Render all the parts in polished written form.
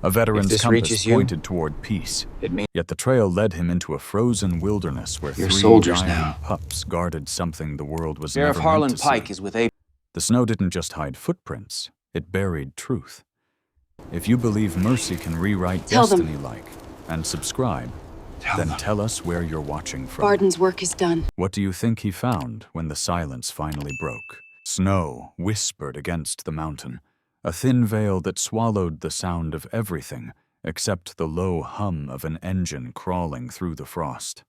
A veteran's this compass reaches you, pointed toward peace, it means yet the trail led him into a frozen wilderness where you're 3 soldiers dying now. pups guarded something the world was Sheriff never meant Harlan to Pike see. is with A. The snow didn't just hide footprints, it buried truth. If you believe mercy can rewrite destiny and subscribe, then tell us where you're watching from. Barden's work is done. What do you think he found when the silence finally broke? Snow whispered against the mountain, a thin veil that swallowed the sound of everything except the low hum of an engine crawling through the frost.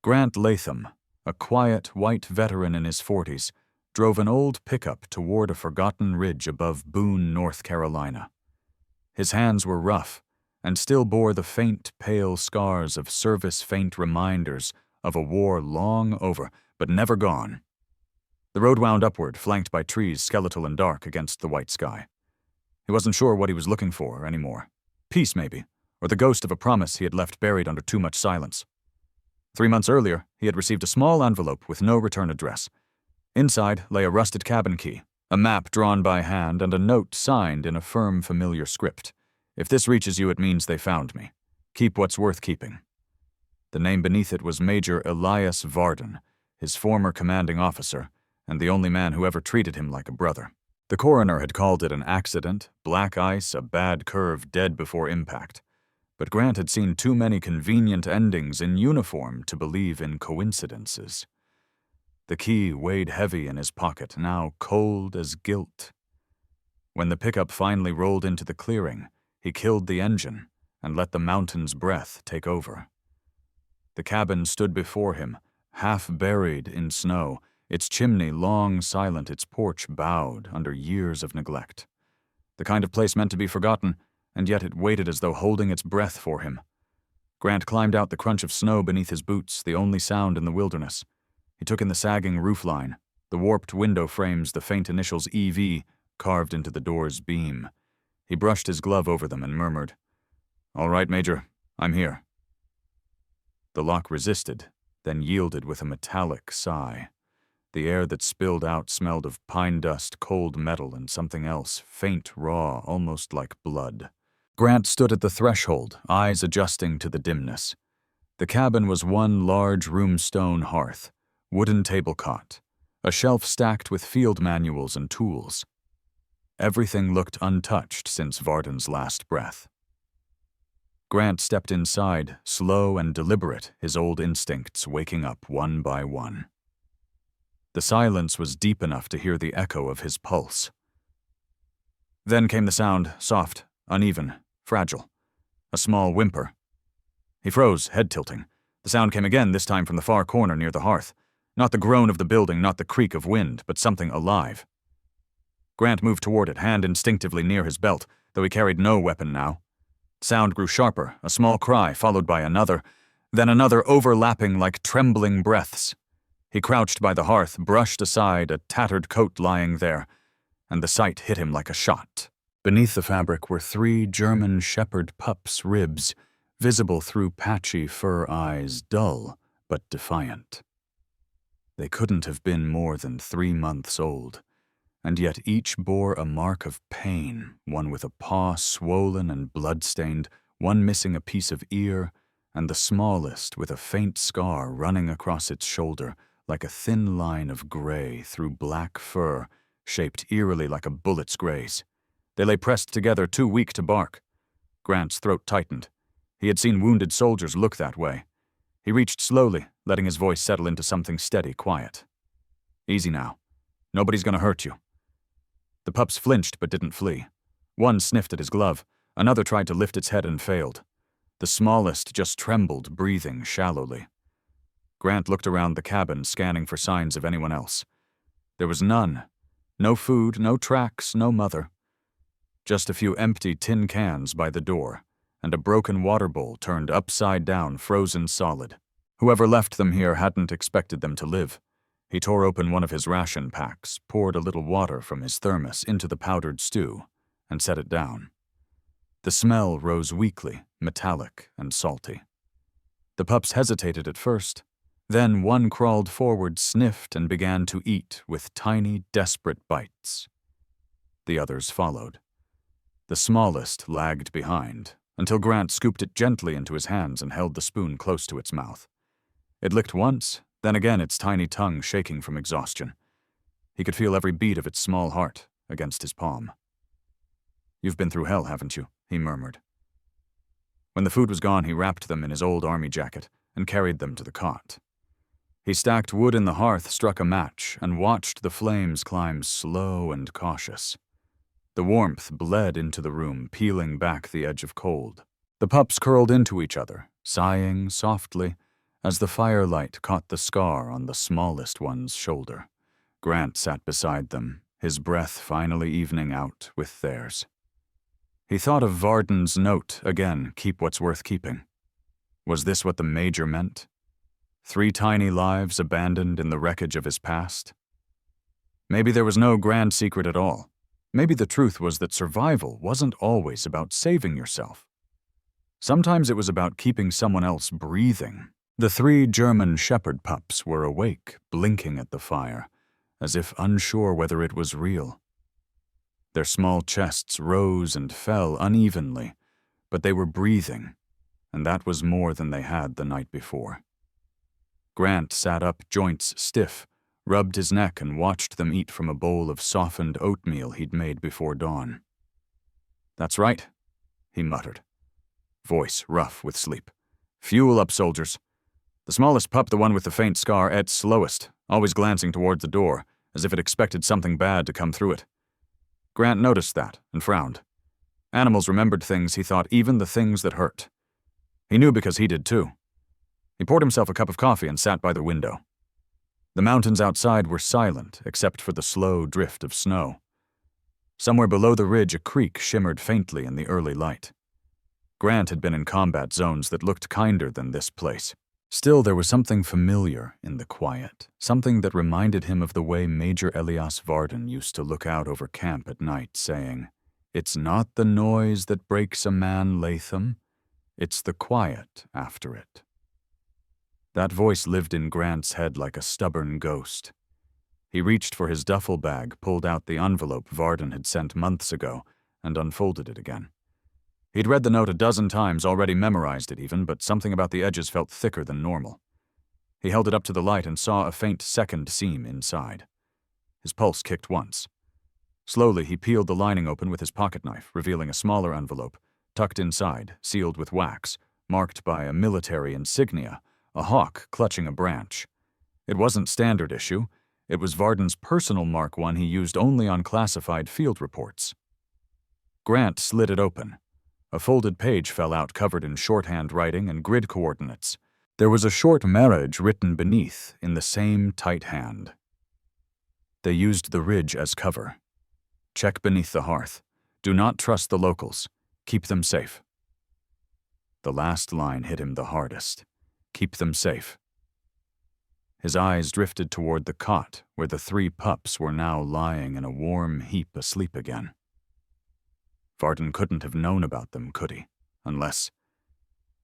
Grant Latham, a quiet white veteran in his 40s, drove an old pickup toward a forgotten ridge above Boone, North Carolina. His hands were rough and still bore the faint, pale scars of service-faint reminders of a war long over but never gone. The road wound upward, flanked by trees skeletal and dark against the white sky. He wasn't sure what he was looking for anymore. Peace, maybe, or the ghost of a promise he had left buried under too much silence. 3 months earlier, he had received a small envelope with no return address. Inside lay a rusted cabin key, a map drawn by hand, and a note signed in a firm, familiar script. If this reaches you, it means they found me. Keep what's worth keeping. The name beneath it was Major Elias Varden, his former commanding officer, and the only man who ever treated him like a brother. The coroner had called it an accident, black ice, a bad curve, dead before impact. But Grant had seen too many convenient endings in uniform to believe in coincidences. The key weighed heavy in his pocket, now cold as guilt. When the pickup finally rolled into the clearing, he killed the engine and let the mountain's breath take over. The cabin stood before him, half buried in snow, its chimney long silent, its porch bowed under years of neglect. The kind of place meant to be forgotten, and yet it waited as though holding its breath for him. Grant climbed out the crunch of snow beneath his boots, the only sound in the wilderness. He took in the sagging roofline, the warped window frames, the faint initials EV carved into the door's beam. He brushed his glove over them and murmured, "All right, Major, I'm here." The lock resisted, then yielded with a metallic sigh. The air that spilled out smelled of pine dust, cold metal, and something else, faint, raw, almost like blood. Grant stood at the threshold, eyes adjusting to the dimness. The cabin was one large room stone hearth, wooden table cot, a shelf stacked with field manuals and tools. Everything looked untouched since Varden's last breath. Grant stepped inside, slow and deliberate, his old instincts waking up one by one. The silence was deep enough to hear the echo of his pulse. Then came the sound, soft, uneven, fragile. A small whimper. He froze, head tilting. The sound came again, this time from the far corner near the hearth. Not the groan of the building, not the creak of wind, but something alive. Grant moved toward it, hand instinctively near his belt, though he carried no weapon now. Sound grew sharper, a small cry followed by another, then another overlapping like trembling breaths. He crouched by the hearth, brushed aside a tattered coat lying there, and the sight hit him like a shot. Beneath the fabric were 3 German shepherd pups' ribs, visible through patchy fur eyes, dull but defiant. They couldn't have been more than 3 months old, and yet each bore a mark of pain, one with a paw swollen and blood-stained, one missing a piece of ear, and the smallest with a faint scar running across its shoulder, like a thin line of gray through black fur, shaped eerily like a bullet's graze. They lay pressed together, too weak to bark. Grant's throat tightened. He had seen wounded soldiers look that way. He reached slowly, letting his voice settle into something steady, quiet. "Easy now. Nobody's gonna hurt you." The pups flinched but didn't flee. One sniffed at his glove. Another tried to lift its head and failed. The smallest just trembled, breathing shallowly. Grant looked around the cabin, scanning for signs of anyone else. There was none. No food, no tracks, no mother. Just a few empty tin cans by the door, and a broken water bowl turned upside down, frozen solid. Whoever left them here hadn't expected them to live. He tore open one of his ration packs, poured a little water from his thermos into the powdered stew, and set it down. The smell rose weakly, metallic and salty. The pups hesitated at first. Then one crawled forward, sniffed, and began to eat with tiny, desperate bites. The others followed. The smallest lagged behind, until Grant scooped it gently into his hands and held the spoon close to its mouth. It licked once, then again its tiny tongue shaking from exhaustion. He could feel every beat of its small heart against his palm. "You've been through hell, haven't you?" he murmured. When the food was gone, he wrapped them in his old army jacket and carried them to the cot. He stacked wood in the hearth, struck a match, and watched the flames climb slow and cautious. The warmth bled into the room, peeling back the edge of cold. The pups curled into each other, sighing softly as the firelight caught the scar on the smallest one's shoulder. Grant sat beside them, his breath finally evening out with theirs. He thought of Varden's note again, "Keep what's worth keeping." Was this what the Major meant? 3 tiny lives abandoned in the wreckage of his past? Maybe there was no grand secret at all. Maybe the truth was that survival wasn't always about saving yourself. Sometimes it was about keeping someone else breathing. The 3 German shepherd pups were awake, blinking at the fire, as if unsure whether it was real. Their small chests rose and fell unevenly, but they were breathing, and that was more than they had the night before. Grant sat up, joints stiff, rubbed his neck and watched them eat from a bowl of softened oatmeal he'd made before dawn. "That's right," he muttered, voice rough with sleep. "Fuel up, soldiers." The smallest pup, the one with the faint scar, ate slowest, always glancing toward the door, as if it expected something bad to come through it. Grant noticed that and frowned. Animals remembered things, he thought, even the things that hurt. He knew because he did too. He poured himself a cup of coffee and sat by the window. The mountains outside were silent, except for the slow drift of snow. Somewhere below the ridge, a creek shimmered faintly in the early light. Grant had been in combat zones that looked kinder than this place. Still, there was something familiar in the quiet, something that reminded him of the way Major Elias Varden used to look out over camp at night, saying, "It's not the noise that breaks a man, Latham. It's the quiet after it." That voice lived in Grant's head like a stubborn ghost. He reached for his duffel bag, pulled out the envelope Varden had sent months ago, and unfolded it again. He'd read the note a dozen times, already memorized it even, but something about the edges felt thicker than normal. He held it up to the light and saw a faint second seam inside. His pulse kicked once. Slowly, he peeled the lining open with his pocket knife, revealing a smaller envelope, tucked inside, sealed with wax, marked by a military insignia, a hawk clutching a branch. It wasn't standard issue. It was Varden's personal Mark I he used only on classified field reports. Grant slid it open. A folded page fell out covered in shorthand writing and grid coordinates. There was a short marriage written beneath in the same tight hand. They used the ridge as cover. Check beneath the hearth. Do not trust the locals. Keep them safe. The last line hit him the hardest. Keep them safe. His eyes drifted toward the cot where the 3 pups were now lying in a warm heap asleep again. Varden couldn't have known about them, could he? Unless...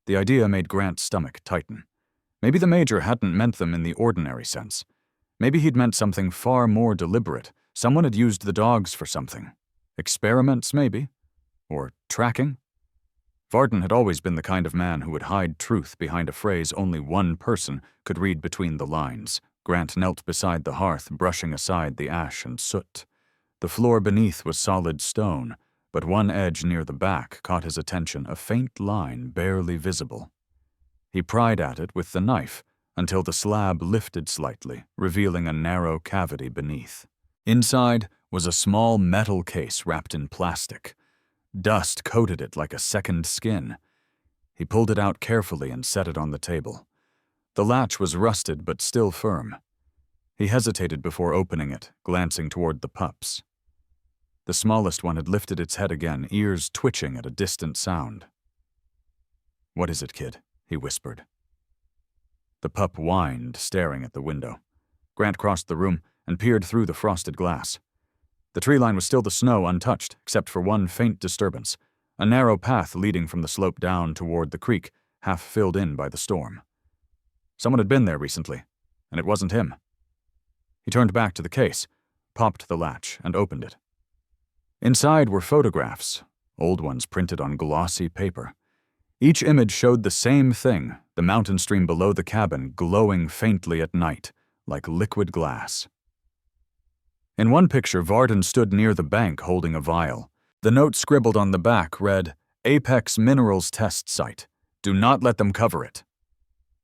The idea made Grant's stomach tighten. Maybe the Major hadn't meant them in the ordinary sense. Maybe he'd meant something far more deliberate. Someone had used the dogs for something. Experiments, maybe? Or tracking? Varden had always been the kind of man who would hide truth behind a phrase only one person could read between the lines. Grant knelt beside the hearth, brushing aside the ash and soot. The floor beneath was solid stone, but one edge near the back caught his attention, a faint line barely visible. He pried at it with the knife until the slab lifted slightly, revealing a narrow cavity beneath. Inside was a small metal case wrapped in plastic. Dust coated it like a second skin. He pulled it out carefully and set it on the table. The latch was rusted but still firm. He hesitated before opening it, glancing toward the pups. The smallest one had lifted its head again, ears twitching at a distant sound. "What is it, kid?" he whispered. The pup whined, staring at the window. Grant crossed the room and peered through the frosted glass. The tree line was still the snow, untouched, except for one faint disturbance, a narrow path leading from the slope down toward the creek, half filled in by the storm. Someone had been there recently, and it wasn't him. He turned back to the case, popped the latch, and opened it. Inside were photographs, old ones printed on glossy paper. Each image showed the same thing, the mountain stream below the cabin glowing faintly at night, like liquid glass. In one picture, Varden stood near the bank holding a vial. The note scribbled on the back read, "Apex Minerals Test Site. Do not let them cover it."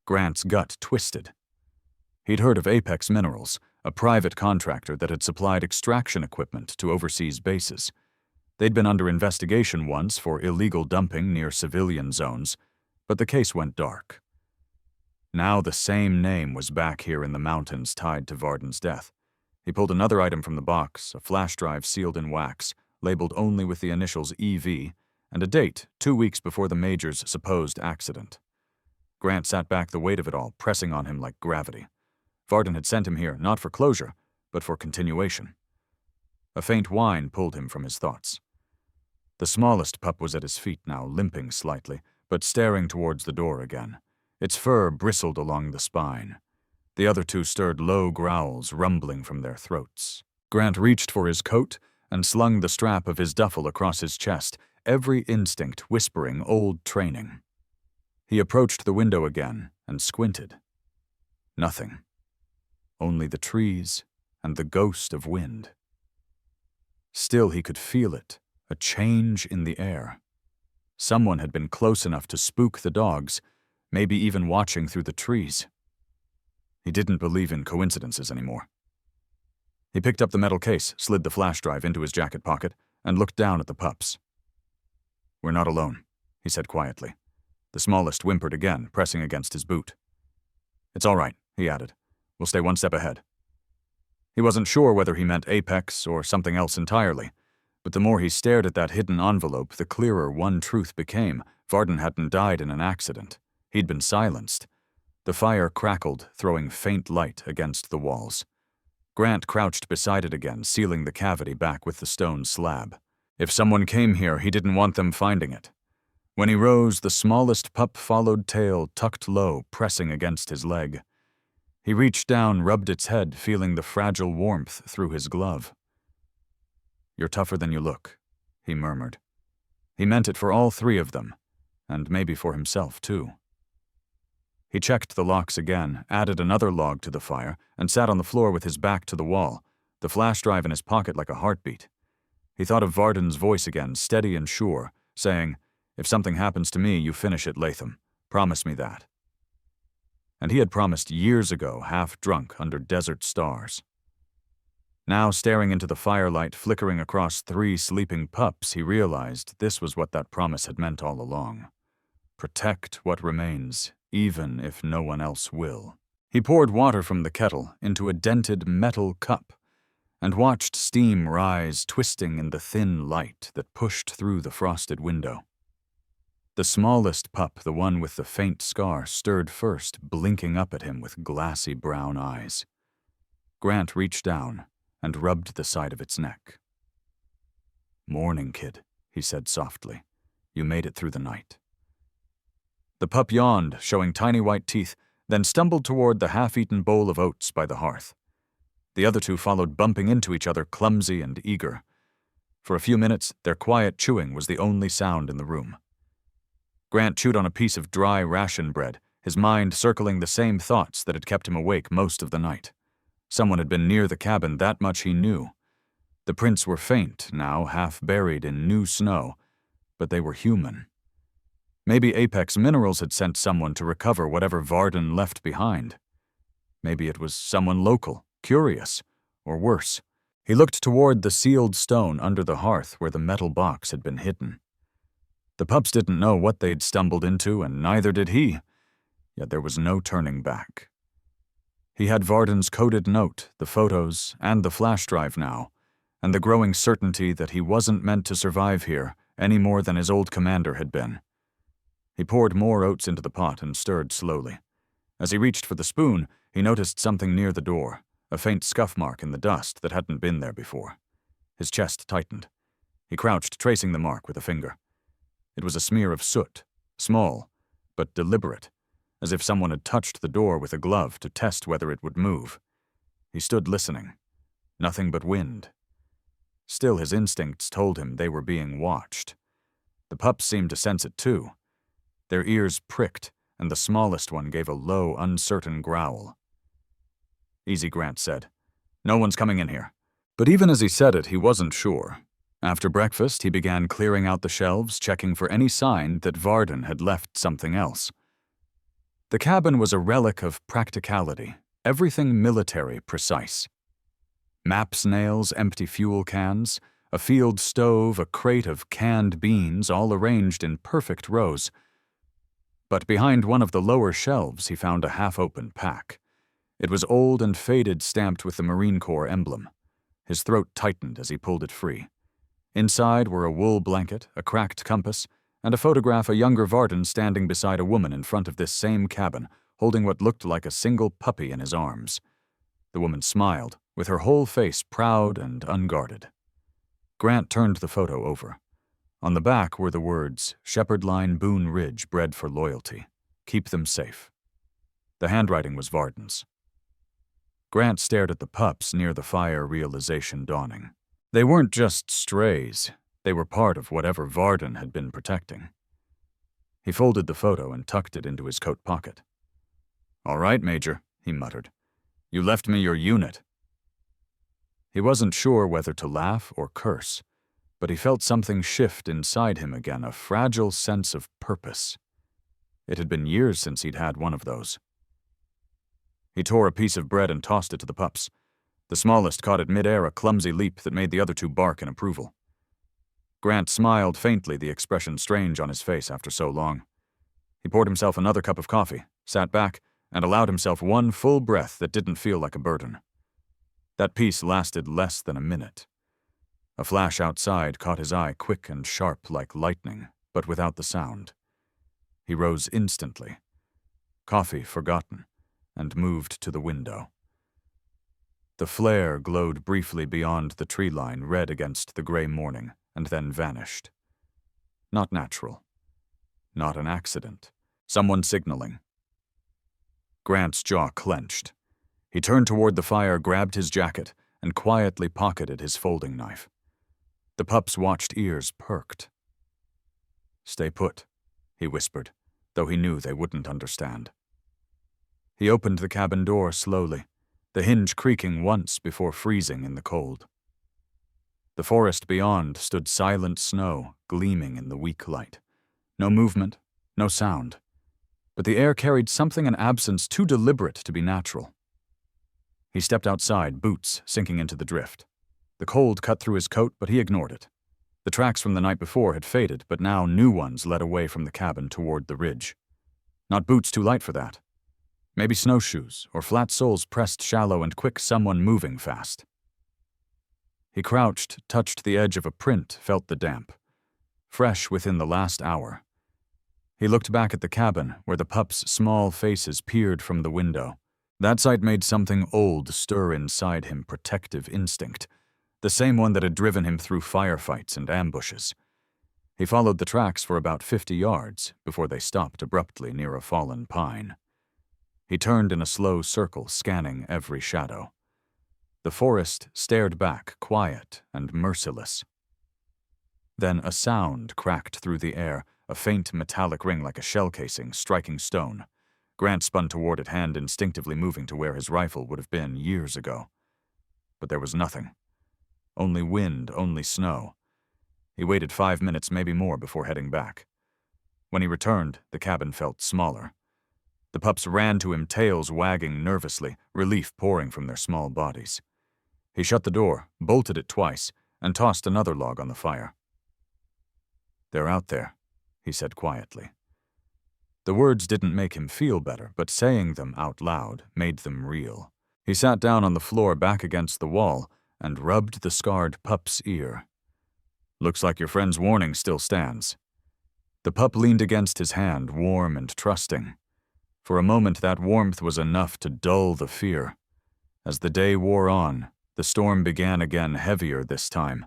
Grant's gut twisted. He'd heard of Apex Minerals, a private contractor that had supplied extraction equipment to overseas bases. They'd been under investigation once for illegal dumping near civilian zones, but the case went dark. Now the same name was back here in the mountains tied to Varden's death. He pulled another item from the box, a flash drive sealed in wax, labeled only with the initials EV, and a date 2 weeks before the Major's supposed accident. Grant sat back the weight of it all, pressing on him like gravity. Varden had sent him here not for closure, but for continuation. A faint whine pulled him from his thoughts. The smallest pup was at his feet now, limping slightly, but staring towards the door again. Its fur bristled along the spine. The other two stirred low growls rumbling from their throats. Grant reached for his coat and slung the strap of his duffel across his chest, every instinct whispering old training. He approached the window again and squinted. Nothing. Only the trees and the ghost of wind. Still he could feel it, a change in the air. Someone had been close enough to spook the dogs, maybe even watching through the trees. He didn't believe in coincidences anymore. He picked up the metal case, slid the flash drive into his jacket pocket, and looked down at the pups. "We're not alone," he said quietly. The smallest whimpered again, pressing against his boot. "It's all right," he added. "We'll stay one step ahead." He wasn't sure whether he meant Apex or something else entirely, but the more he stared at that hidden envelope, the clearer one truth became. Varden hadn't died in an accident. He'd been silenced. The fire crackled, throwing faint light against the walls. Grant crouched beside it again, sealing the cavity back with the stone slab. If someone came here, he didn't want them finding it. When he rose, the smallest pup-followed tail tucked low, pressing against his leg. He reached down, rubbed its head, feeling the fragile warmth through his glove. "You're tougher than you look," he murmured. He meant it for all three of them, and maybe for himself, too. He checked the locks again, added another log to the fire, and sat on the floor with his back to the wall, the flash drive in his pocket like a heartbeat. He thought of Varden's voice again, steady and sure, saying, "If something happens to me, you finish it, Latham. Promise me that." And he had promised years ago, half drunk under desert stars. Now, staring into the firelight flickering across 3 sleeping pups, he realized this was what that promise had meant all along. Protect what remains, even if no one else will. He poured water from the kettle into a dented metal cup and watched steam rise, twisting in the thin light that pushed through the frosted window. The smallest pup, the one with the faint scar, stirred first, blinking up at him with glassy brown eyes. Grant reached down and rubbed the side of its neck. "Morning, kid," he said softly. "You made it through the night." The pup yawned, showing tiny white teeth, then stumbled toward the half-eaten bowl of oats by the hearth. The other two followed, bumping into each other, clumsy and eager. For a few minutes, their quiet chewing was the only sound in the room. Grant chewed on a piece of dry ration bread, his mind circling the same thoughts that had kept him awake most of the night. Someone had been near the cabin, that much he knew. The prints were faint, now half buried in new snow, but they were human. Maybe Apex Minerals had sent someone to recover whatever Varden left behind. Maybe it was someone local, curious, or worse. He looked toward the sealed stone under the hearth where the metal box had been hidden. The pups didn't know what they'd stumbled into, and neither did he, yet there was no turning back. He had Varden's coded note, the photos, and the flash drive now, and the growing certainty that he wasn't meant to survive here any more than his old commander had been. He poured more oats into the pot and stirred slowly. As he reached for the spoon, he noticed something near the door, a faint scuff mark in the dust that hadn't been there before. His chest tightened. He crouched, tracing the mark with a finger. It was a smear of soot, small, but deliberate, as if someone had touched the door with a glove to test whether it would move. He stood listening. Nothing but wind. Still, his instincts told him they were being watched. The pups seemed to sense it too. Their ears pricked, and the smallest one gave a low, uncertain growl. "Easy," Grant said. "No one's coming in here." But even as he said it, he wasn't sure. After breakfast, he began clearing out the shelves, checking for any sign that Varden had left something else. The cabin was a relic of practicality, everything military precise. Map snails, empty fuel cans, a field stove, a crate of canned beans, all arranged in perfect rows. But behind one of the lower shelves, he found a half-open pack. It was old and faded, stamped with the Marine Corps emblem. His throat tightened as he pulled it free. Inside were a wool blanket, a cracked compass, and a photograph of younger Varden standing beside a woman in front of this same cabin, holding what looked like a single puppy in his arms. The woman smiled, with her whole face proud and unguarded. Grant turned the photo over. On the back were the words, "Shepherd Line Boone Ridge, bred for loyalty. Keep them safe." The handwriting was Varden's. Grant stared at the pups, near the fire, realization dawning. They weren't just strays. They were part of whatever Varden had been protecting. He folded the photo and tucked it into his coat pocket. "All right, Major," he muttered. "You left me your unit." He wasn't sure whether to laugh or curse, but he felt something shift inside him again, a fragile sense of purpose. It had been years since he'd had one of those. He tore a piece of bread and tossed it to the pups. The smallest caught it midair, a clumsy leap that made the other two bark in approval. Grant smiled faintly, the expression strange on his face after so long. He poured himself another cup of coffee, sat back, and allowed himself one full breath that didn't feel like a burden. That piece lasted less than a minute. A flash outside caught his eye, quick and sharp like lightning, but without the sound. He rose instantly, coffee forgotten, and moved to the window. The flare glowed briefly beyond the tree line, red against the gray morning, and then vanished. Not natural. Not an accident. Someone signaling. Grant's jaw clenched. He turned toward the fire, grabbed his jacket, and quietly pocketed his folding knife. The pups' watched ears perked. "Stay put," he whispered, though he knew they wouldn't understand. He opened the cabin door slowly, the hinge creaking once before freezing in the cold. The forest beyond stood silent snow, gleaming in the weak light. No movement, no sound. But the air carried something in absence too deliberate to be natural. He stepped outside, boots sinking into the drift. The cold cut through his coat, but he ignored it. The tracks from the night before had faded, but now new ones led away from the cabin toward the ridge. Not boots too light for that. Maybe snowshoes, or flat soles pressed shallow and quick, someone moving fast. He crouched, touched the edge of a print, felt the damp. Fresh within the last hour. He looked back at the cabin, where the pups' small faces peered from the window. That sight made something old stir inside him, protective instinct, the same one that had driven him through firefights and ambushes. He followed the tracks for about 50 yards before they stopped abruptly near a fallen pine. He turned in a slow circle, scanning every shadow. The forest stared back, quiet and merciless. Then a sound cracked through the air, a faint metallic ring like a shell casing striking stone. Grant spun toward it, hand instinctively moving to where his rifle would have been years ago. But there was nothing. Only wind, only snow. He waited 5 minutes, maybe more, before heading back. When he returned, the cabin felt smaller. The pups ran to him, tails wagging nervously, relief pouring from their small bodies. He shut the door, bolted it twice, and tossed another log on the fire. "They're out there," he said quietly. The words didn't make him feel better, but saying them out loud made them real. He sat down on the floor back against the wall and rubbed the scarred pup's ear. "Looks like your friend's warning still stands." The pup leaned against his hand, warm and trusting. For a moment that warmth was enough to dull the fear. As the day wore on, the storm began again, heavier this time.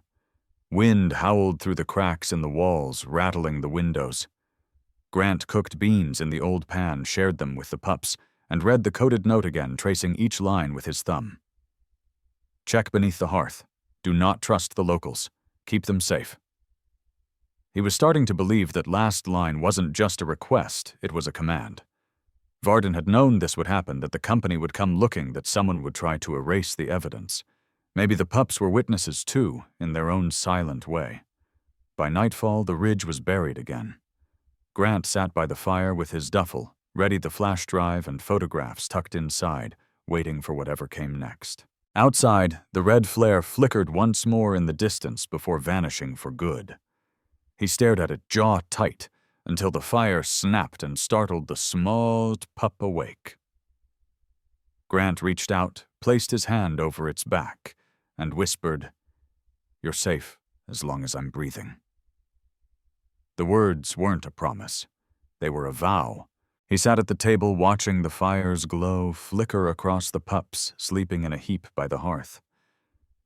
Wind howled through the cracks in the walls, rattling the windows. Grant cooked beans in the old pan, shared them with the pups, and read the coded note again, tracing each line with his thumb. "Check beneath the hearth. Do not trust the locals. Keep them safe." He was starting to believe that last line wasn't just a request, it was a command. Varden had known this would happen, that the company would come looking, that someone would try to erase the evidence. Maybe the pups were witnesses too, in their own silent way. By nightfall, the ridge was buried again. Grant sat by the fire with his duffel, readied the flash drive and photographs tucked inside, waiting for whatever came next. Outside, the red flare flickered once more in the distance before vanishing for good. He stared at it, jaw tight, until the fire snapped and startled the smallest pup awake. Grant reached out, placed his hand over its back, and whispered, "You're safe as long as I'm breathing." The words weren't a promise. They were a vow. He sat at the table watching the fire's glow flicker across the pups sleeping in a heap by the hearth.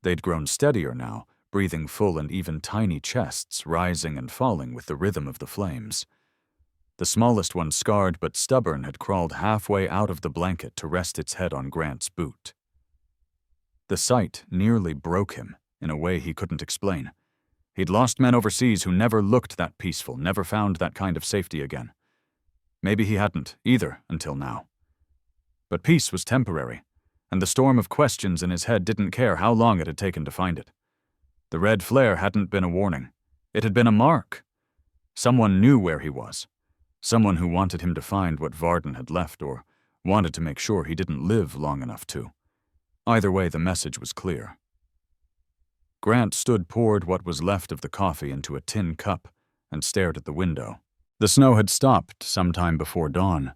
They'd grown steadier now, breathing full and even tiny chests, rising and falling with the rhythm of the flames. The smallest one, scarred but stubborn, had crawled halfway out of the blanket to rest its head on Grant's boot. The sight nearly broke him in a way he couldn't explain. He'd lost men overseas who never looked that peaceful, never found that kind of safety again. Maybe he hadn't, either, until now. But peace was temporary, and the storm of questions in his head didn't care how long it had taken to find it. The red flare hadn't been a warning. It had been a mark. Someone knew where he was. Someone who wanted him to find what Varden had left, or wanted to make sure he didn't live long enough to. Either way, the message was clear. Grant poured what was left of the coffee into a tin cup and stared at the window. The snow had stopped sometime before dawn,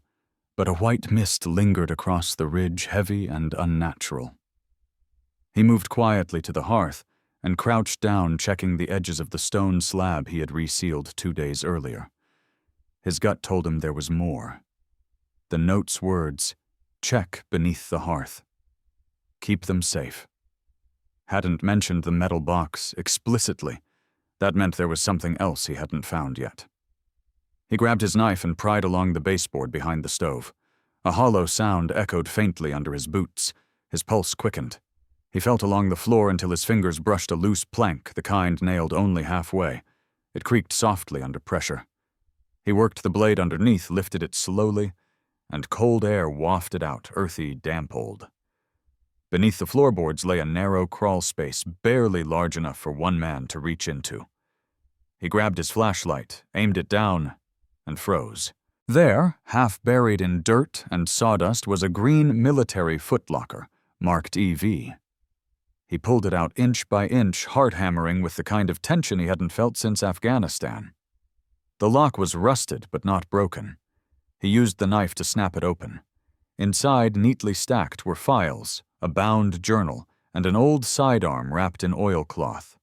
but a white mist lingered across the ridge, heavy and unnatural. He moved quietly to the hearth and crouched down, checking the edges of the stone slab he had resealed 2 days earlier. His gut told him there was more. The note's words, "Check beneath the hearth. Keep them safe." Hadn't mentioned the metal box explicitly. That meant there was something else he hadn't found yet. He grabbed his knife and pried along the baseboard behind the stove. A hollow sound echoed faintly under his boots. His pulse quickened. He felt along the floor until his fingers brushed a loose plank, the kind nailed only halfway. It creaked softly under pressure. He worked the blade underneath, lifted it slowly, and cold air wafted out, earthy, damp-old. Beneath the floorboards lay a narrow crawl space, barely large enough for one man to reach into. He grabbed his flashlight, aimed it down, and froze. There, half buried in dirt and sawdust, was a green military footlocker, marked EV. He pulled it out inch by inch, heart-hammering with the kind of tension he hadn't felt since Afghanistan. The lock was rusted but not broken. He used the knife to snap it open. Inside, neatly stacked, were files, a bound journal, and an old sidearm wrapped in oilcloth.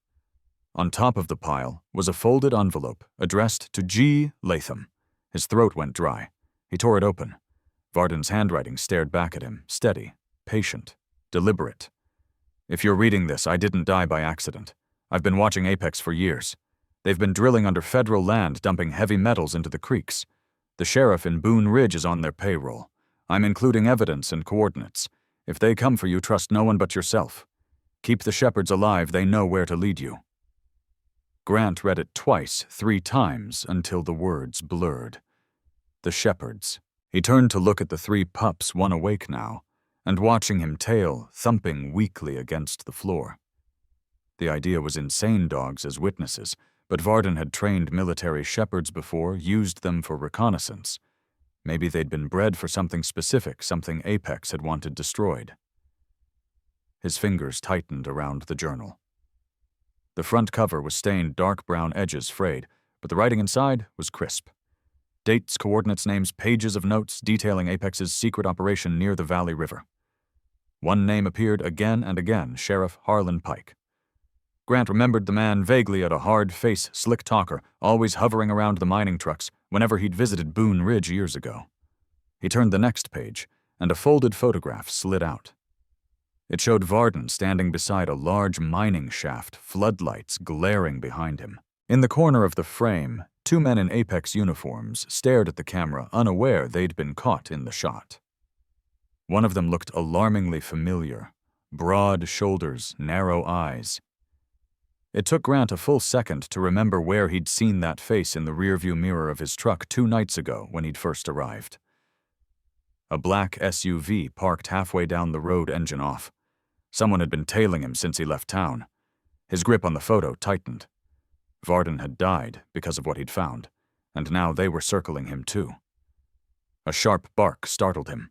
On top of the pile was a folded envelope addressed to G. Latham. His throat went dry. He tore it open. Varden's handwriting stared back at him, steady, patient, deliberate. "If you're reading this, I didn't die by accident. I've been watching Apex for years. They've been drilling under federal land, dumping heavy metals into the creeks. The sheriff in Boone Ridge is on their payroll. I'm including evidence and coordinates. If they come for you, trust no one but yourself. Keep the shepherds alive, they know where to lead you." Grant read it twice, 3 times, until the words blurred. The shepherds. He turned to look at the 3 pups, one awake now, and watching him tail thumping weakly against the floor. The idea was insane dogs as witnesses, but Varden had trained military shepherds before, used them for reconnaissance. Maybe they'd been bred for something specific, something Apex had wanted destroyed. His fingers tightened around the journal. The front cover was stained dark brown, edges frayed, but the writing inside was crisp. Dates, coordinates, names, pages of notes detailing Apex's secret operation near the Valley River. One name appeared again and again, Sheriff Harlan Pike. Grant remembered the man vaguely, at a hard-face, slick talker, always hovering around the mining trucks whenever he'd visited Boone Ridge years ago. He turned the next page, and a folded photograph slid out. It showed Varden standing beside a large mining shaft, floodlights glaring behind him. In the corner of the frame, 2 men in Apex uniforms stared at the camera, unaware they'd been caught in the shot. One of them looked alarmingly familiar. Broad shoulders, narrow eyes. It took Grant a full second to remember where he'd seen that face in the rearview mirror of his truck 2 nights ago when he'd first arrived. A black SUV parked halfway down the road, engine off. Someone had been tailing him since he left town. His grip on the photo tightened. Varden had died because of what he'd found, and now they were circling him too. A sharp bark startled him.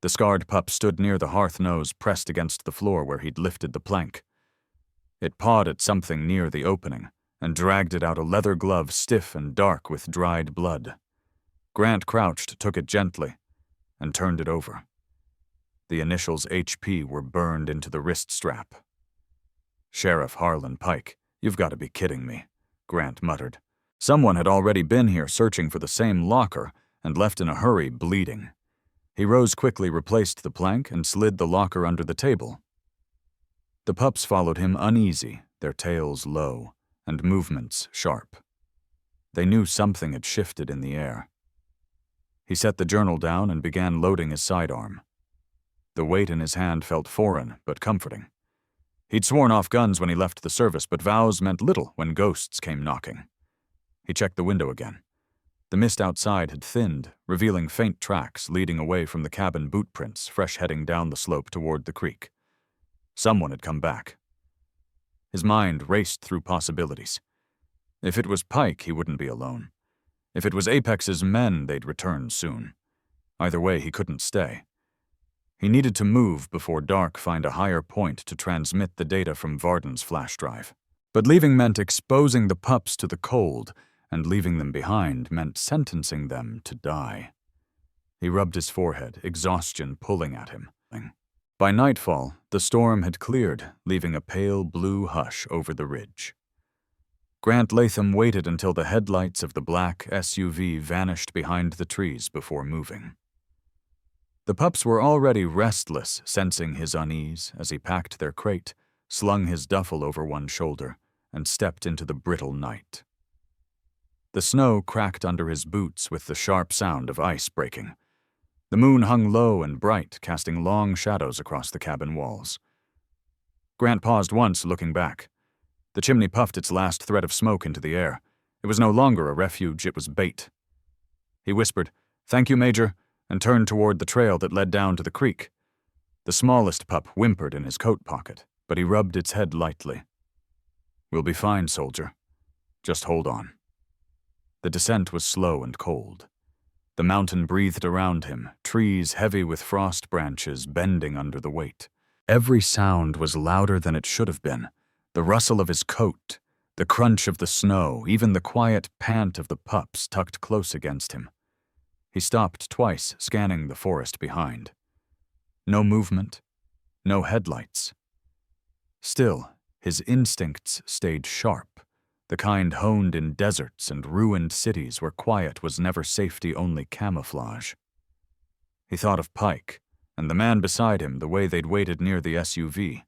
The scarred pup stood near the hearth nose pressed against the floor where he'd lifted the plank. It pawed at something near the opening and dragged it out a leather glove stiff and dark with dried blood. Grant crouched, took it gently, and turned it over. The initials HP were burned into the wrist strap. "Sheriff Harlan Pike, you've got to be kidding me," Grant muttered. Someone had already been here searching for the same locker and left in a hurry, bleeding. He rose quickly, replaced the plank, and slid the locker under the table. The pups followed him uneasy, their tails low, and movements sharp. They knew something had shifted in the air. He set the journal down and began loading his sidearm. The weight in his hand felt foreign but comforting. He'd sworn off guns when he left the service, but vows meant little when ghosts came knocking. He checked the window again. The mist outside had thinned, revealing faint tracks leading away from the cabin boot prints, fresh heading down the slope toward the creek. Someone had come back. His mind raced through possibilities. If it was Pike, he wouldn't be alone. If it was Apex's men, they'd return soon. Either way, he couldn't stay. He needed to move before dark find a higher point to transmit the data from Varden's flash drive. But leaving meant exposing the pups to the cold, and leaving them behind meant sentencing them to die. He rubbed his forehead, exhaustion pulling at him. By nightfall, the storm had cleared, leaving a pale blue hush over the ridge. Grant Latham waited until the headlights of the black SUV vanished behind the trees before moving. The pups were already restless, sensing his unease as he packed their crate, slung his duffel over one shoulder, and stepped into the brittle night. The snow cracked under his boots with the sharp sound of ice breaking. The moon hung low and bright, casting long shadows across the cabin walls. Grant paused once, looking back. The chimney puffed its last thread of smoke into the air. It was no longer a refuge, it was bait. He whispered, "Thank you, Major," and turned toward the trail that led down to the creek. The smallest pup whimpered in his coat pocket, but he rubbed its head lightly. "We'll be fine, soldier. Just hold on." The descent was slow and cold. The mountain breathed around him, trees heavy with frost branches bending under the weight. Every sound was louder than it should have been. The rustle of his coat, the crunch of the snow, even the quiet pant of the pups tucked close against him. He stopped twice, scanning the forest behind. No movement, no headlights. Still, his instincts stayed sharp, the kind honed in deserts and ruined cities where quiet was never safety, only camouflage. He thought of Pike, and the man beside him, the way they'd waited near the SUV.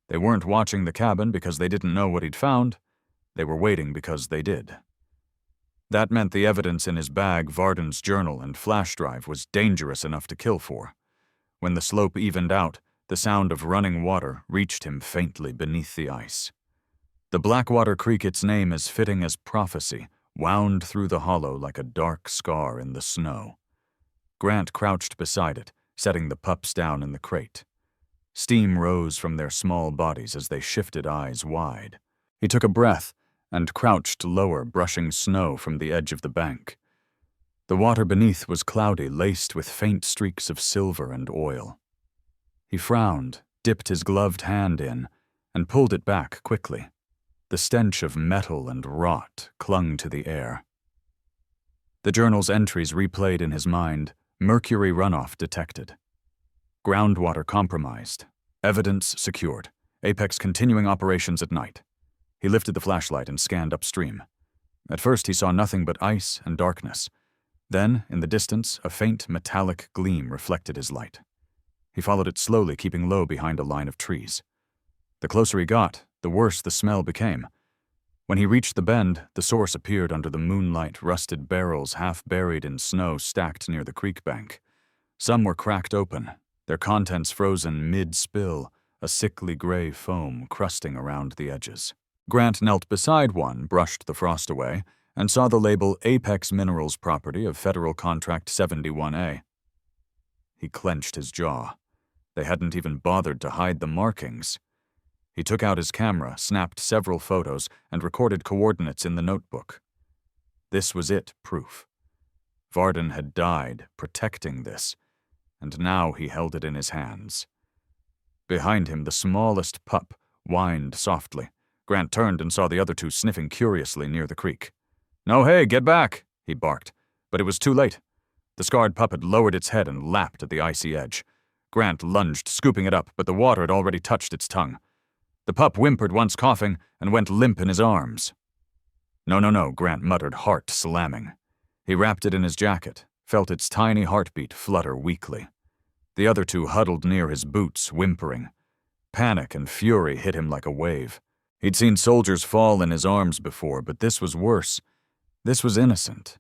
They weren't watching the cabin because they didn't know what he'd found. They were waiting because they did. That meant the evidence in his bag, Varden's journal and flash drive, was dangerous enough to kill for. When the slope evened out, the sound of running water reached him faintly beneath the ice. The Blackwater Creek, its name as fitting as prophecy, wound through the hollow like a dark scar in the snow. Grant crouched beside it, setting the pups down in the crate. Steam rose from their small bodies as they shifted eyes wide. He took a breath and crouched lower, brushing snow from the edge of the bank. The water beneath was cloudy, laced with faint streaks of silver and oil. He frowned, dipped his gloved hand in, and pulled it back quickly. The stench of metal and rot clung to the air. The journal's entries replayed in his mind, mercury runoff detected. Groundwater compromised. Evidence secured. Apex continuing operations at night. He lifted the flashlight and scanned upstream. At first he saw nothing but ice and darkness. Then, in the distance, a faint metallic gleam reflected his light. He followed it slowly, keeping low behind a line of trees. The closer he got, the worse the smell became. When he reached the bend, the source appeared under the moonlight, rusted barrels half buried in snow stacked near the creek bank. Some were cracked open, their contents frozen mid-spill, a sickly gray foam crusting around the edges. Grant knelt beside one, brushed the frost away, and saw the label Apex Minerals property of Federal Contract 71A. He clenched his jaw. They hadn't even bothered to hide the markings. He took out his camera, snapped several photos, and recorded coordinates in the notebook. This was it, proof. Varden had died protecting this, and now he held it in his hands. Behind him, the smallest pup whined softly. Grant turned and saw the other two sniffing curiously near the creek. "No, hey, get back," he barked, but it was too late. The scarred pup had lowered its head and lapped at the icy edge. Grant lunged, scooping it up, but the water had already touched its tongue. The pup whimpered once, coughing, and went limp in his arms. No, Grant muttered, heart slamming. He wrapped it in his jacket, felt its tiny heartbeat flutter weakly. The other two huddled near his boots, whimpering. Panic and fury hit him like a wave. He'd seen soldiers fall in his arms before, but this was worse. This was innocent.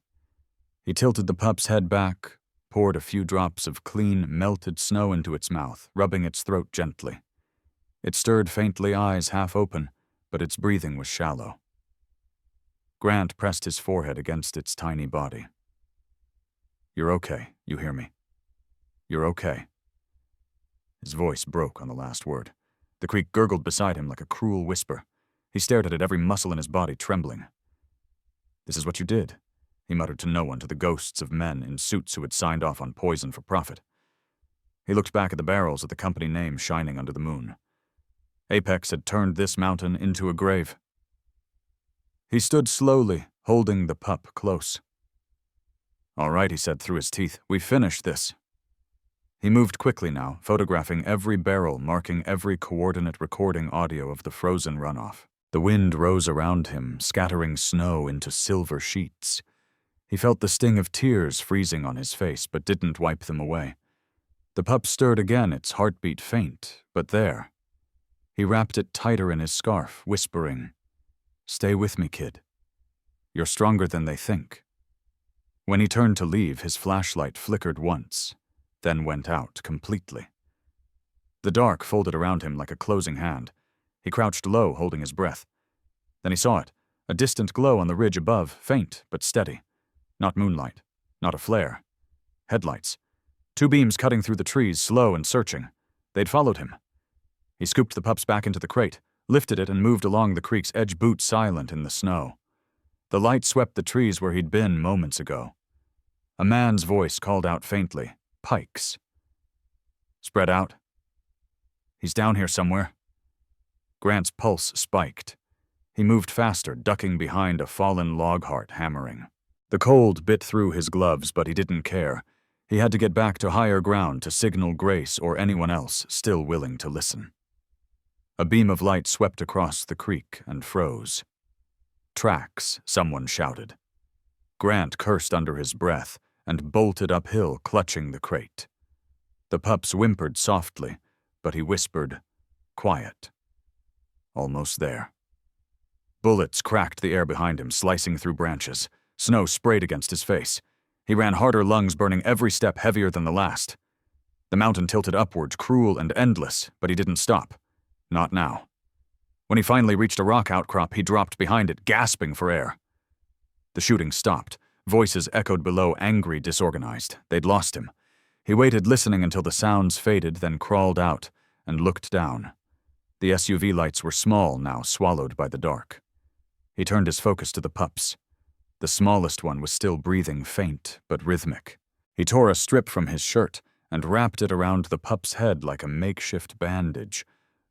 He tilted the pup's head back, poured a few drops of clean, melted snow into its mouth, rubbing its throat gently. It stirred faintly, eyes half open, but its breathing was shallow. Grant pressed his forehead against its tiny body. "You're okay, you hear me? You're okay." His voice broke on the last word. The creek gurgled beside him like a cruel whisper. He stared at it, every muscle in his body trembling. "This is what you did," he muttered to no one, to the ghosts of men in suits who had signed off on poison for profit. He looked back at the barrels at the company name shining under the moon. Apex had turned this mountain into a grave. He stood slowly, holding the pup close. "All right," he said through his teeth, "we've finished this." He moved quickly now, photographing every barrel, marking every coordinate, recording audio of the frozen runoff. The wind rose around him, scattering snow into silver sheets. He felt the sting of tears freezing on his face, but didn't wipe them away. The pup stirred again, its heartbeat faint, but there. He wrapped it tighter in his scarf, whispering, "Stay with me, kid. You're stronger than they think." When he turned to leave, his flashlight flickered once, then went out completely. The dark folded around him like a closing hand. He crouched low, holding his breath. Then he saw it, a distant glow on the ridge above, faint but steady. Not moonlight, not a flare. Headlights. Two beams cutting through the trees, slow and searching. They'd followed him. He scooped the pups back into the crate, lifted it and moved along the creek's edge, boots silent in the snow. The light swept the trees where he'd been moments ago. A man's voice called out faintly, "Pikes." "Spread out." "He's down here somewhere." Grant's pulse spiked. He moved faster, ducking behind a fallen log heart hammering. The cold bit through his gloves, but he didn't care. He had to get back to higher ground to signal Grace or anyone else still willing to listen. A beam of light swept across the creek and froze. "Tracks," someone shouted. Grant cursed under his breath and bolted uphill, clutching the crate. The pups whimpered softly, but he whispered, "Quiet." Almost there. Bullets cracked the air behind him, slicing through branches. Snow sprayed against his face. He ran harder, lungs burning every step heavier than the last. The mountain tilted upward, cruel and endless, but he didn't stop. Not now. When he finally reached a rock outcrop, he dropped behind it, gasping for air. The shooting stopped. Voices echoed below, angry, disorganized. They'd lost him. He waited, listening until the sounds faded, then crawled out and looked down. The SUV lights were small now, swallowed by the dark. He turned his focus to the pups. The smallest one was still breathing, faint but rhythmic. He tore a strip from his shirt and wrapped it around the pup's head like a makeshift bandage,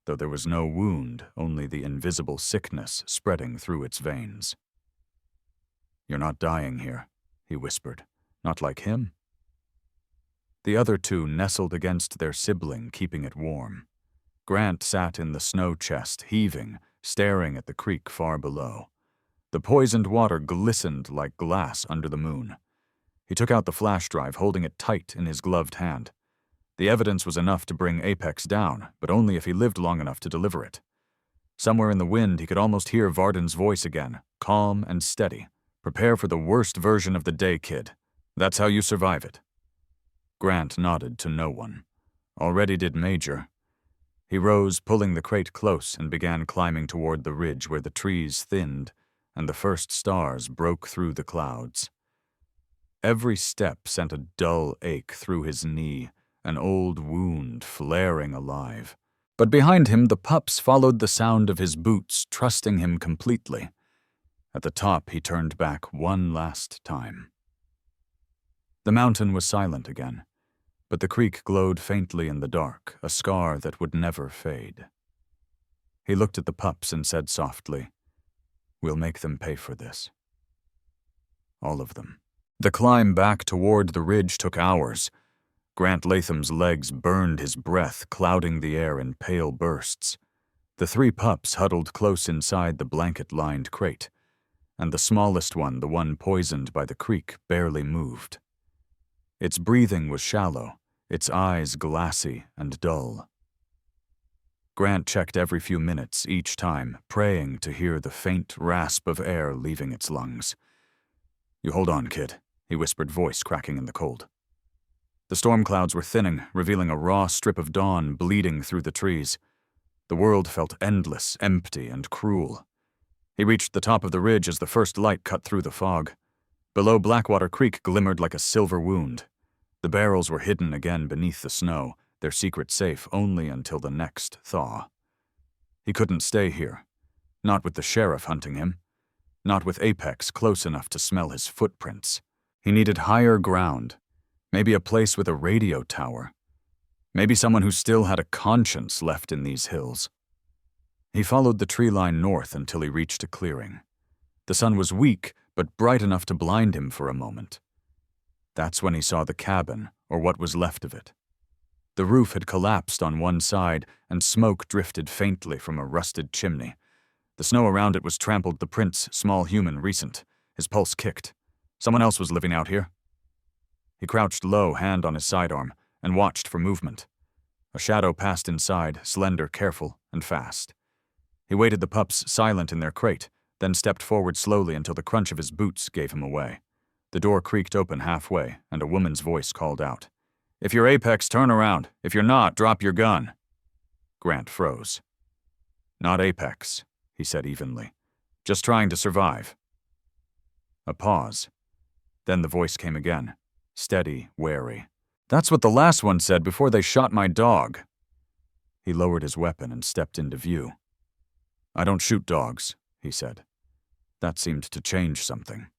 though there was no wound, only the invisible sickness spreading through its veins. "You're not dying here," he whispered. "Not like him." The other two nestled against their sibling, keeping it warm. Grant sat in the snow chest, heaving, staring at the creek far below. The poisoned water glistened like glass under the moon. He took out the flash drive, holding it tight in his gloved hand. The evidence was enough to bring Apex down, but only if he lived long enough to deliver it. Somewhere in the wind, he could almost hear Varden's voice again, calm and steady. "Prepare for the worst version of the day, kid. That's how you survive it." Grant nodded to no one. Already did Major. He rose, pulling the crate close, and began climbing toward the ridge where the trees thinned and the first stars broke through the clouds. Every step sent a dull ache through his knee, an old wound flaring alive. But behind him, the pups followed the sound of his boots, trusting him completely. At the top, he turned back one last time. The mountain was silent again, but the creek glowed faintly in the dark, a scar that would never fade. He looked at the pups and said softly, "We'll make them pay for this." All of them. The climb back toward the ridge took hours. Grant Latham's legs burned his breath, clouding the air in pale bursts. The 3 pups huddled close inside the blanket-lined crate, and the smallest one, the one poisoned by the creek, barely moved. Its breathing was shallow, its eyes glassy and dull. Grant checked every few minutes, each time, praying to hear the faint rasp of air leaving its lungs. "You hold on, kid," he whispered, voice cracking in the cold. The storm clouds were thinning, revealing a raw strip of dawn bleeding through the trees. The world felt endless, empty, and cruel. He reached the top of the ridge as the first light cut through the fog. Below, Blackwater Creek glimmered like a silver wound. The barrels were hidden again beneath the snow, their secret safe only until the next thaw. He couldn't stay here. Not with the sheriff hunting him. Not with Apex close enough to smell his footprints. He needed higher ground. Maybe a place with a radio tower. Maybe someone who still had a conscience left in these hills. He followed the tree line north until he reached a clearing. The sun was weak, but bright enough to blind him for a moment. That's when he saw the cabin, or what was left of it. The roof had collapsed on one side, and smoke drifted faintly from a rusted chimney. The snow around it was trampled, the prints, small human, recent. His pulse kicked. Someone else was living out here. He crouched low, hand on his sidearm, and watched for movement. A shadow passed inside, slender, careful, and fast. He waited the pups silent in their crate, then stepped forward slowly until the crunch of his boots gave him away. The door creaked open halfway, and a woman's voice called out, "If you're Apex, turn around. If you're not, drop your gun." Grant froze. "Not Apex," he said evenly. "Just trying to survive." A pause. Then the voice came again, steady, wary. "That's what the last one said before they shot my dog." He lowered his weapon and stepped into view. "I don't shoot dogs," he said. That seemed to change something.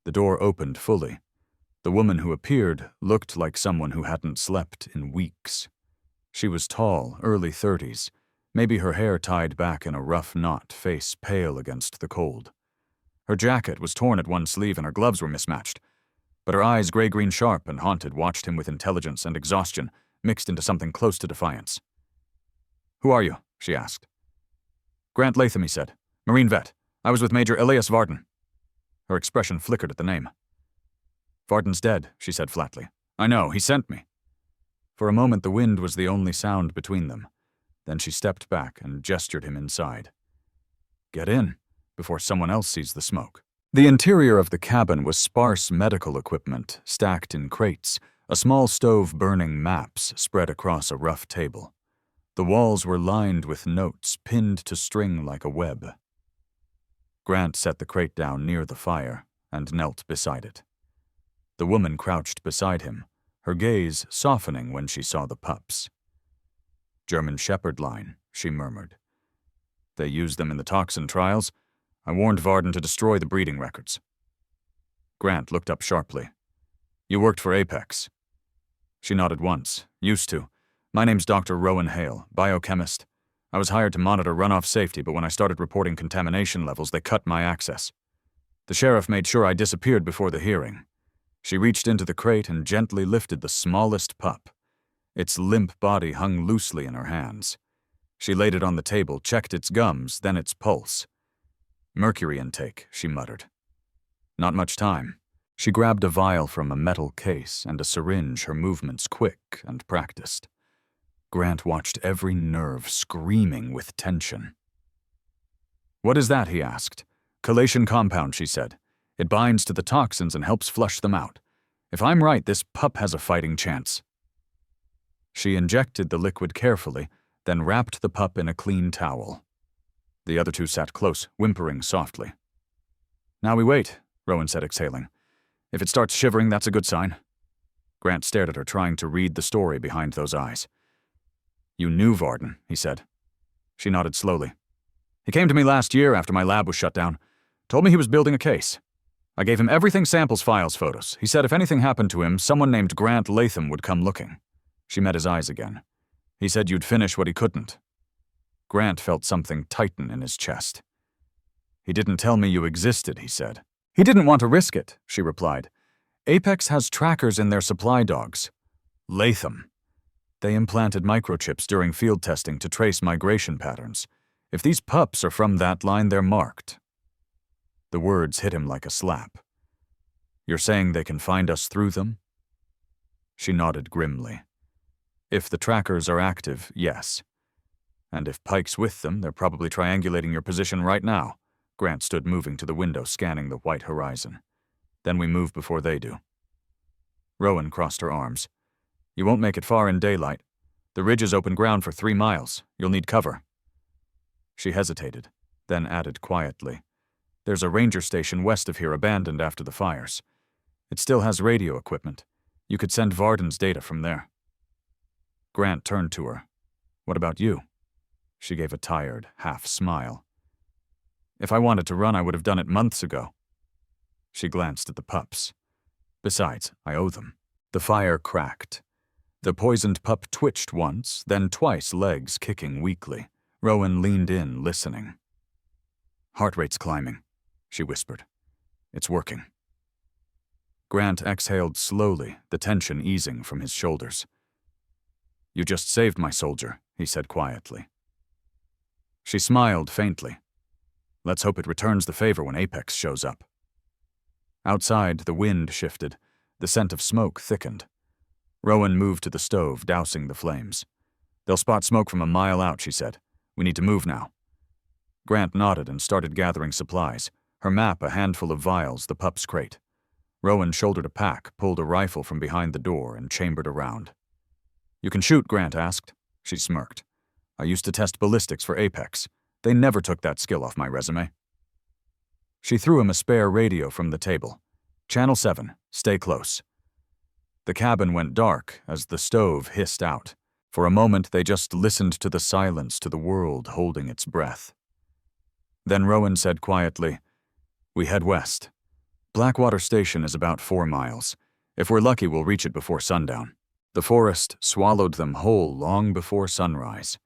The door opened fully. The woman who appeared looked like someone who hadn't slept in weeks. She was tall, early 30s, maybe her hair tied back in a rough knot, face pale against the cold. Her jacket was torn at one sleeve and her gloves were mismatched, but her eyes, gray-green sharp and haunted, watched him with intelligence and exhaustion, mixed into something close to defiance. "Who are you?" she asked. "Grant Latham," he said. "Marine vet. I was with Major Elias Varden." Her expression flickered at the name. "Varden's dead," she said flatly. "I know, he sent me." For a moment the wind was the only sound between them. Then she stepped back and gestured him inside. "Get in, before someone else sees the smoke." The interior of the cabin was sparse medical equipment, stacked in crates, a small stove burning maps spread across a rough table. The walls were lined with notes, pinned to string like a web. Grant set the crate down near the fire and knelt beside it. The woman crouched beside him, her gaze softening when she saw the pups. "German Shepherd line," she murmured. "They used them in the toxin trials. I warned Varden to destroy the breeding records." Grant looked up sharply. "You worked for Apex." She nodded once. "Used to. My name's Dr. Rowan Hale, biochemist. I was hired to monitor runoff safety, but when I started reporting contamination levels, they cut my access. The sheriff made sure I disappeared before the hearing." She reached into the crate and gently lifted the smallest pup. Its limp body hung loosely in her hands. She laid it on the table, checked its gums, then its pulse. "Mercury intake," she muttered. "Not much time." She grabbed a vial from a metal case and a syringe, her movements quick and practiced. Grant watched every nerve screaming with tension. "What is that?" he asked. "Chelation compound," she said. "It binds to the toxins and helps flush them out. If I'm right, this pup has a fighting chance." She injected the liquid carefully, then wrapped the pup in a clean towel. The other two sat close, whimpering softly. "Now we wait," Rowan said, exhaling. "If it starts shivering, that's a good sign." Grant stared at her, trying to read the story behind those eyes. "You knew Varden," he said. She nodded slowly. "He came to me last year after my lab was shut down. Told me he was building a case. I gave him everything, samples, files, photos. He said if anything happened to him, someone named Grant Latham would come looking." She met his eyes again. "He said you'd finish what he couldn't." Grant felt something tighten in his chest. "He didn't tell me you existed," he said. "He didn't want to risk it," she replied. "Apex has trackers in their supply dogs. Latham. They implanted microchips during field testing to trace migration patterns. If these pups are from that line, they're marked." The words hit him like a slap. "You're saying they can find us through them?" She nodded grimly. "If the trackers are active, yes. And if Pike's with them, they're probably triangulating your position right now." Grant stood moving to the window, scanning the white horizon. "Then we move before they do." Rowan crossed her arms. "You won't make it far in daylight. The ridge is open ground for 3 miles. You'll need cover." She hesitated, then added quietly, "There's a ranger station west of here abandoned after the fires. It still has radio equipment. You could send Varden's data from there." Grant turned to her. "What about you?" She gave a tired, half smile. "If I wanted to run, I would have done it months ago." She glanced at the pups. "Besides, I owe them." The fire cracked. The poisoned pup twitched once, then twice, legs kicking weakly. Rowan leaned in, listening. "Heart rate's climbing," she whispered. "It's working." Grant exhaled slowly, the tension easing from his shoulders. "You just saved my soldier," he said quietly. She smiled faintly. "Let's hope it returns the favor when Apex shows up." Outside, the wind shifted. The scent of smoke thickened. Rowan moved to the stove, dousing the flames. "They'll spot smoke from a mile out," she said. "We need to move now." Grant nodded and started gathering supplies, her map a handful of vials, the pup's crate. Rowan shouldered a pack, pulled a rifle from behind the door, and chambered around. "You can shoot?" Grant asked. She smirked. "I used to test ballistics for Apex. They never took that skill off my resume." She threw him a spare radio from the table. "Channel 7, stay close." The cabin went dark as the stove hissed out. For a moment, they just listened to the silence, to the world holding its breath. Then Rowan said quietly, "We head west. Blackwater Station is about 4 miles. If we're lucky, we'll reach it before sundown." The forest swallowed them whole long before sunrise.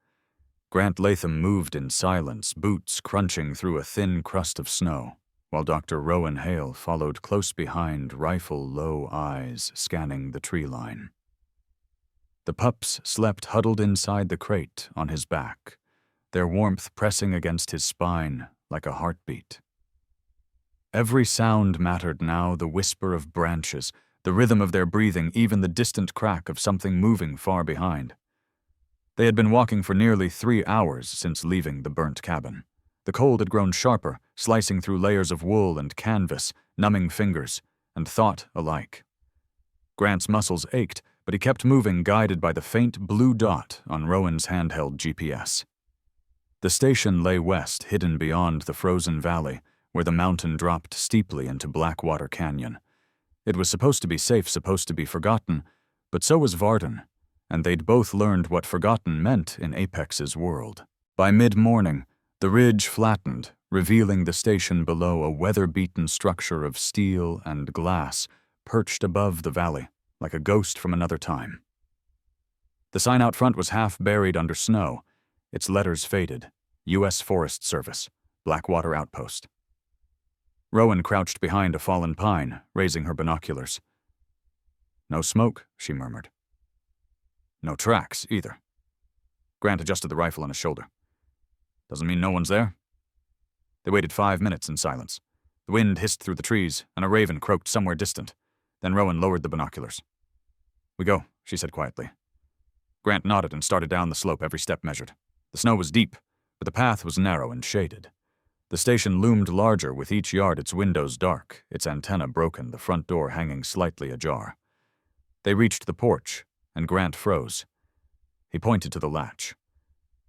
Grant Latham moved in silence, boots crunching through a thin crust of snow, while Dr. Rowan Hale followed close behind, rifle-low eyes scanning the tree line. The pups slept huddled inside the crate on his back, their warmth pressing against his spine like a heartbeat. Every sound mattered now, the whisper of branches, the rhythm of their breathing, even the distant crack of something moving far behind. They had been walking for nearly 3 hours since leaving the burnt cabin. The cold had grown sharper, slicing through layers of wool and canvas, numbing fingers, and thought alike. Grant's muscles ached, but he kept moving, guided by the faint blue dot on Rowan's handheld GPS. The station lay west, hidden beyond the frozen valley, where the mountain dropped steeply into Blackwater Canyon. It was supposed to be safe, supposed to be forgotten, but so was Varden, and they'd both learned what forgotten meant in Apex's world. By mid-morning, the ridge flattened, revealing the station below, a weather-beaten structure of steel and glass perched above the valley, like a ghost from another time. The sign out front was half buried under snow, its letters faded. U.S. Forest Service, Blackwater Outpost. Rowan crouched behind a fallen pine, raising her binoculars. "No smoke," she murmured. "No tracks, either." Grant adjusted the rifle on his shoulder. "Doesn't mean no one's there." They waited 5 minutes in silence. The wind hissed through the trees, and a raven croaked somewhere distant. Then Rowan lowered the binoculars. "We go," she said quietly. Grant nodded and started down the slope, every step measured. The snow was deep, but the path was narrow and shaded. The station loomed larger with each yard, its windows dark, its antenna broken, the front door hanging slightly ajar. They reached the porch, and Grant froze. He pointed to the latch.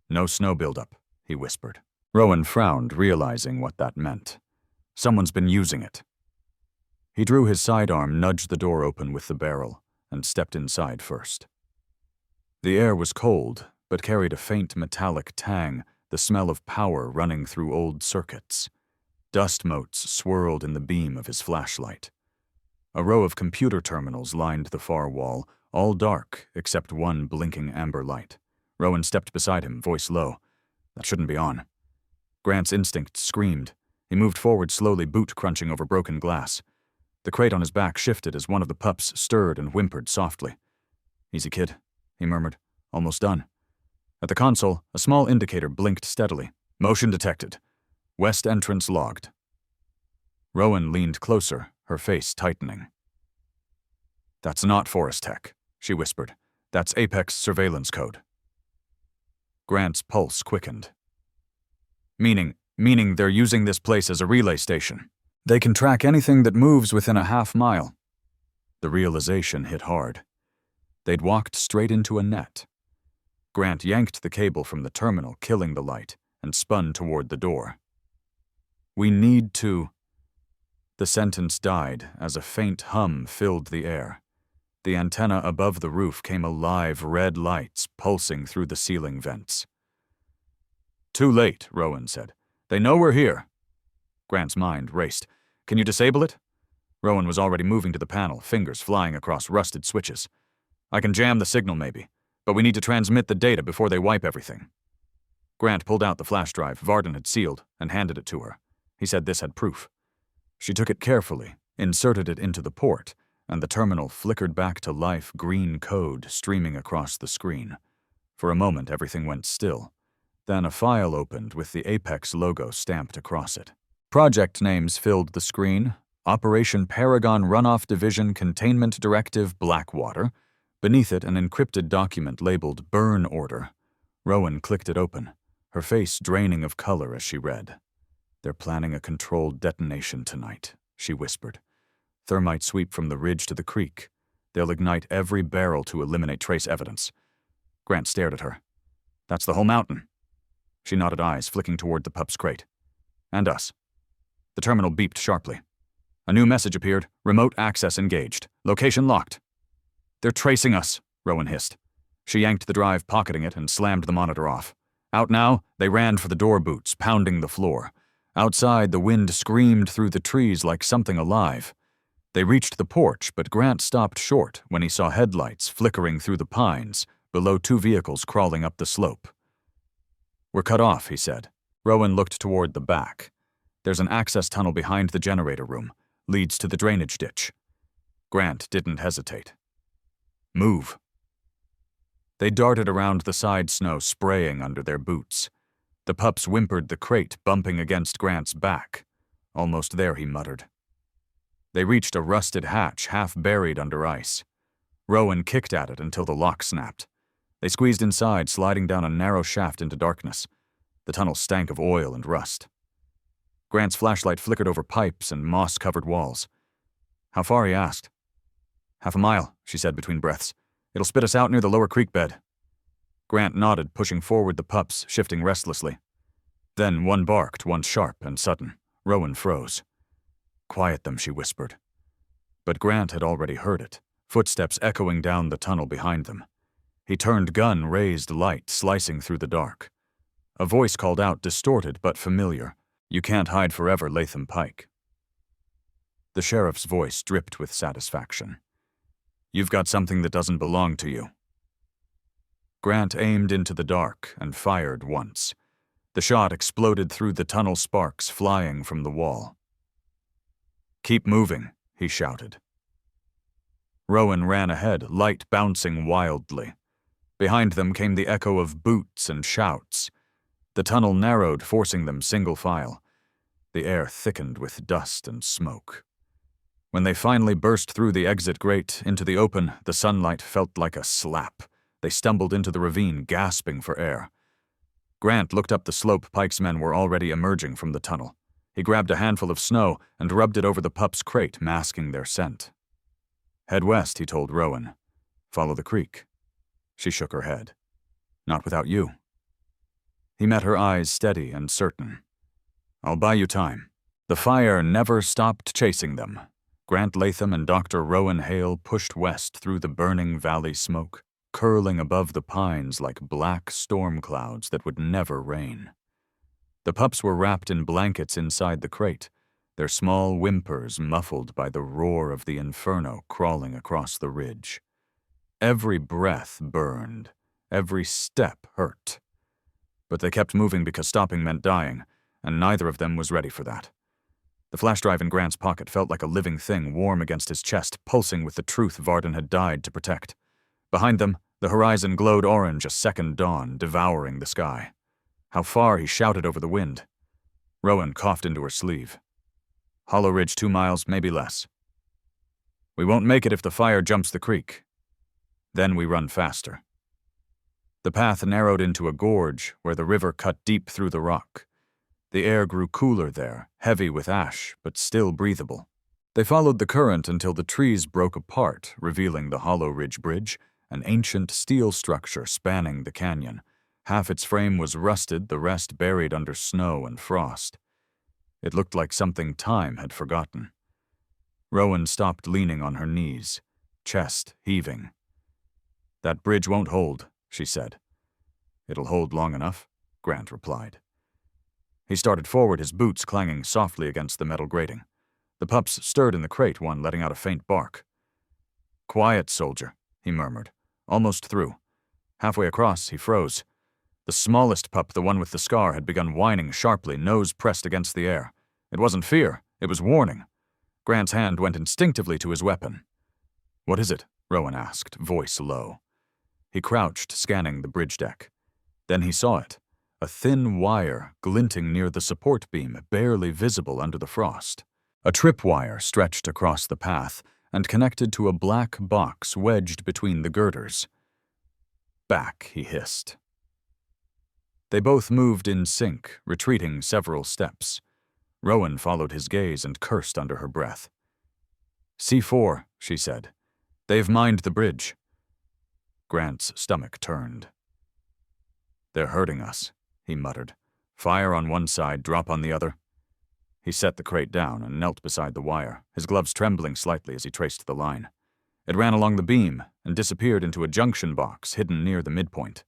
No snow buildup, he whispered. Rowan frowned, realizing what that meant. Someone's been using it. He drew his sidearm, nudged the door open with the barrel, and stepped inside first. The air was cold, but carried a faint metallic tang, the smell of power running through old circuits. Dust motes swirled in the beam of his flashlight. A row of computer terminals lined the far wall, all dark except one blinking amber light. Rowan stepped beside him, voice low. That shouldn't be on. Grant's instinct screamed. He moved forward slowly, boot crunching over broken glass. The crate on his back shifted as one of the pups stirred and whimpered softly. Easy, kid, he murmured. Almost done. At the console, a small indicator blinked steadily. Motion detected. West entrance logged. Rowan leaned closer, her face tightening. That's not Forest Tech, she whispered. That's Apex surveillance code. Grant's pulse quickened. Meaning they're using this place as a relay station. They can track anything that moves within a half-mile. The realization hit hard. They'd walked straight into a net. Grant yanked the cable from the terminal, killing the light, and spun toward the door. We need to... The sentence died as a faint hum filled the air. The antenna above the roof came alive, red lights pulsing through the ceiling vents. Too late, Rowan said. They know we're here. Grant's mind raced. Can you disable it? Rowan was already moving to the panel, fingers flying across rusted switches. I can jam the signal maybe, but we need to transmit the data before they wipe everything. Grant pulled out the flash drive Varden had sealed and handed it to her. He said this had proof. She took it carefully, inserted it into the port, and the terminal flickered back to life, green code streaming across the screen. For a moment, everything went still. Then a file opened with the Apex logo stamped across it. Project names filled the screen. Operation Paragon Runoff Division Containment Directive Blackwater. Beneath it, an encrypted document labeled Burn Order. Rowan clicked it open, her face draining of color as she read. They're planning a controlled detonation tonight, she whispered. Thermite sweep from the ridge to the creek. They'll ignite every barrel to eliminate trace evidence. Grant stared at her. That's the whole mountain. She nodded, eyes flicking toward the pup's crate. And us. The terminal beeped sharply. A new message appeared. Remote access engaged. Location locked. They're tracing us, Rowan hissed. She yanked the drive, pocketing it, and slammed the monitor off. Out now, they ran for the door boots, pounding the floor. Outside, the wind screamed through the trees like something alive. They reached the porch, but Grant stopped short when he saw headlights flickering through the pines, below two vehicles crawling up the slope. We're cut off, he said. Rowan looked toward the back. There's an access tunnel behind the generator room. Leads to the drainage ditch. Grant didn't hesitate. Move. They darted around the side snow, spraying under their boots. The pups whimpered, the crate bumping against Grant's back. Almost there, he muttered. They reached a rusted hatch half buried under ice. Rowan kicked at it until the lock snapped. They squeezed inside, sliding down a narrow shaft into darkness. The tunnel stank of oil and rust. Grant's flashlight flickered over pipes and moss-covered walls. How far, he asked. 1/2 mile, she said between breaths. It'll spit us out near the lower creek bed. Grant nodded, pushing forward the pups, shifting restlessly. Then one barked, one sharp and sudden. Rowan froze. Quiet them, she whispered. But Grant had already heard it, footsteps echoing down the tunnel behind them. He turned, gun raised, light slicing through the dark. A voice called out, distorted but familiar. You can't hide forever, Latham Pike. The sheriff's voice dripped with satisfaction. You've got something that doesn't belong to you. Grant aimed into the dark and fired once. The shot exploded through the tunnel, sparks flying from the wall. Keep moving, he shouted. Rowan ran ahead, light bouncing wildly. Behind them came the echo of boots and shouts. The tunnel narrowed, forcing them single file. The air thickened with dust and smoke. When they finally burst through the exit grate into the open, the sunlight felt like a slap. They stumbled into the ravine, gasping for air. Grant looked up the slope. Pike's men were already emerging from the tunnel. He grabbed a handful of snow and rubbed it over the pup's crate, masking their scent. Head west, he told Rowan. Follow the creek. She shook her head. Not without you. He met her eyes steady and certain. "I'll buy you time." The fire never stopped chasing them. Grant Latham and Dr. Rowan Hale pushed west through the burning valley smoke, curling above the pines like black storm clouds that would never rain. The pups were wrapped in blankets inside the crate, their small whimpers muffled by the roar of the inferno crawling across the ridge. Every breath burned, every step hurt. But they kept moving because stopping meant dying, and neither of them was ready for that. The flash drive in Grant's pocket felt like a living thing warm against his chest, pulsing with the truth Varden had died to protect. Behind them, the horizon glowed orange, a second dawn, devouring the sky. "How far?" he shouted over the wind. Rowan coughed into her sleeve. "Hollow Ridge 2 miles, maybe less. We won't make it if the fire jumps the creek. Then we run faster." The path narrowed into a gorge where the river cut deep through the rock. The air grew cooler there, heavy with ash, but still breathable. They followed the current until the trees broke apart, revealing the Hollow Ridge Bridge, an ancient steel structure spanning the canyon. Half its frame was rusted, the rest buried under snow and frost. It looked like something time had forgotten. Rowan stopped leaning on her knees, chest heaving. "That bridge won't hold," she said. "It'll hold long enough," Grant replied. He started forward, his boots clanging softly against the metal grating. The pups stirred in the crate, one letting out a faint bark. "Quiet, soldier," he murmured, almost through. Halfway across, he froze. The smallest pup, the one with the scar, had begun whining sharply, nose pressed against the air. It wasn't fear, it was warning. Grant's hand went instinctively to his weapon. "What is it?" Rowan asked, voice low. He crouched, scanning the bridge deck. Then he saw it. A thin wire glinting near the support beam, barely visible under the frost. A tripwire stretched across the path and connected to a black box wedged between the girders. "Back," he hissed. They both moved in sync, retreating several steps. Rowan followed his gaze and cursed under her breath. "C4, she said. "They've mined the bridge." Grant's stomach turned. "They're hurting us," he muttered. "Fire on one side, drop on the other." He set the crate down and knelt beside the wire, his gloves trembling slightly as he traced the line. It ran along the beam and disappeared into a junction box hidden near the midpoint.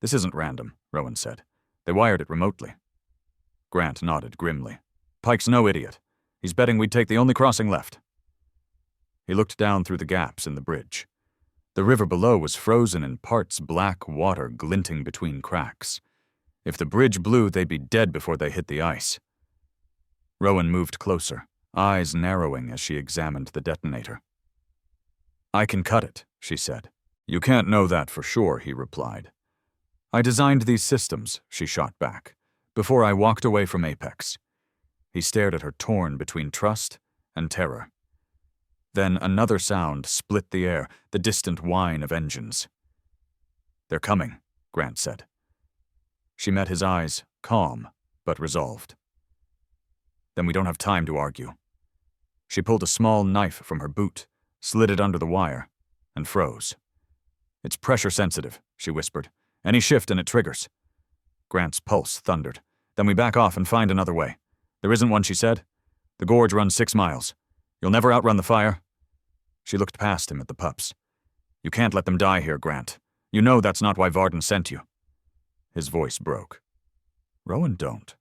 "This isn't random," Rowan said. "They wired it remotely." Grant nodded grimly. "Pike's no idiot. He's betting we'd take the only crossing left." He looked down through the gaps in the bridge. The river below was frozen in parts, black water glinting between cracks. If the bridge blew, they'd be dead before they hit the ice. Rowan moved closer, eyes narrowing as she examined the detonator. "I can cut it," she said. "You can't know that for sure," he replied. "I designed these systems," she shot back, "before I walked away from Apex." He stared at her, torn between trust and terror. Then another sound split the air, the distant whine of engines. "They're coming," Grant said. She met his eyes, calm but resolved. "Then we don't have time to argue." She pulled a small knife from her boot, slid it under the wire, and froze. "It's pressure sensitive," she whispered. "Any shift and it triggers." Grant's pulse thundered. "Then we back off and find another way." "There isn't one," she said. "The gorge runs 6 miles. You'll never outrun the fire." She looked past him at the pups. "You can't let them die here, Grant. You know that's not why Varden sent you." His voice broke. "Rowan, don't."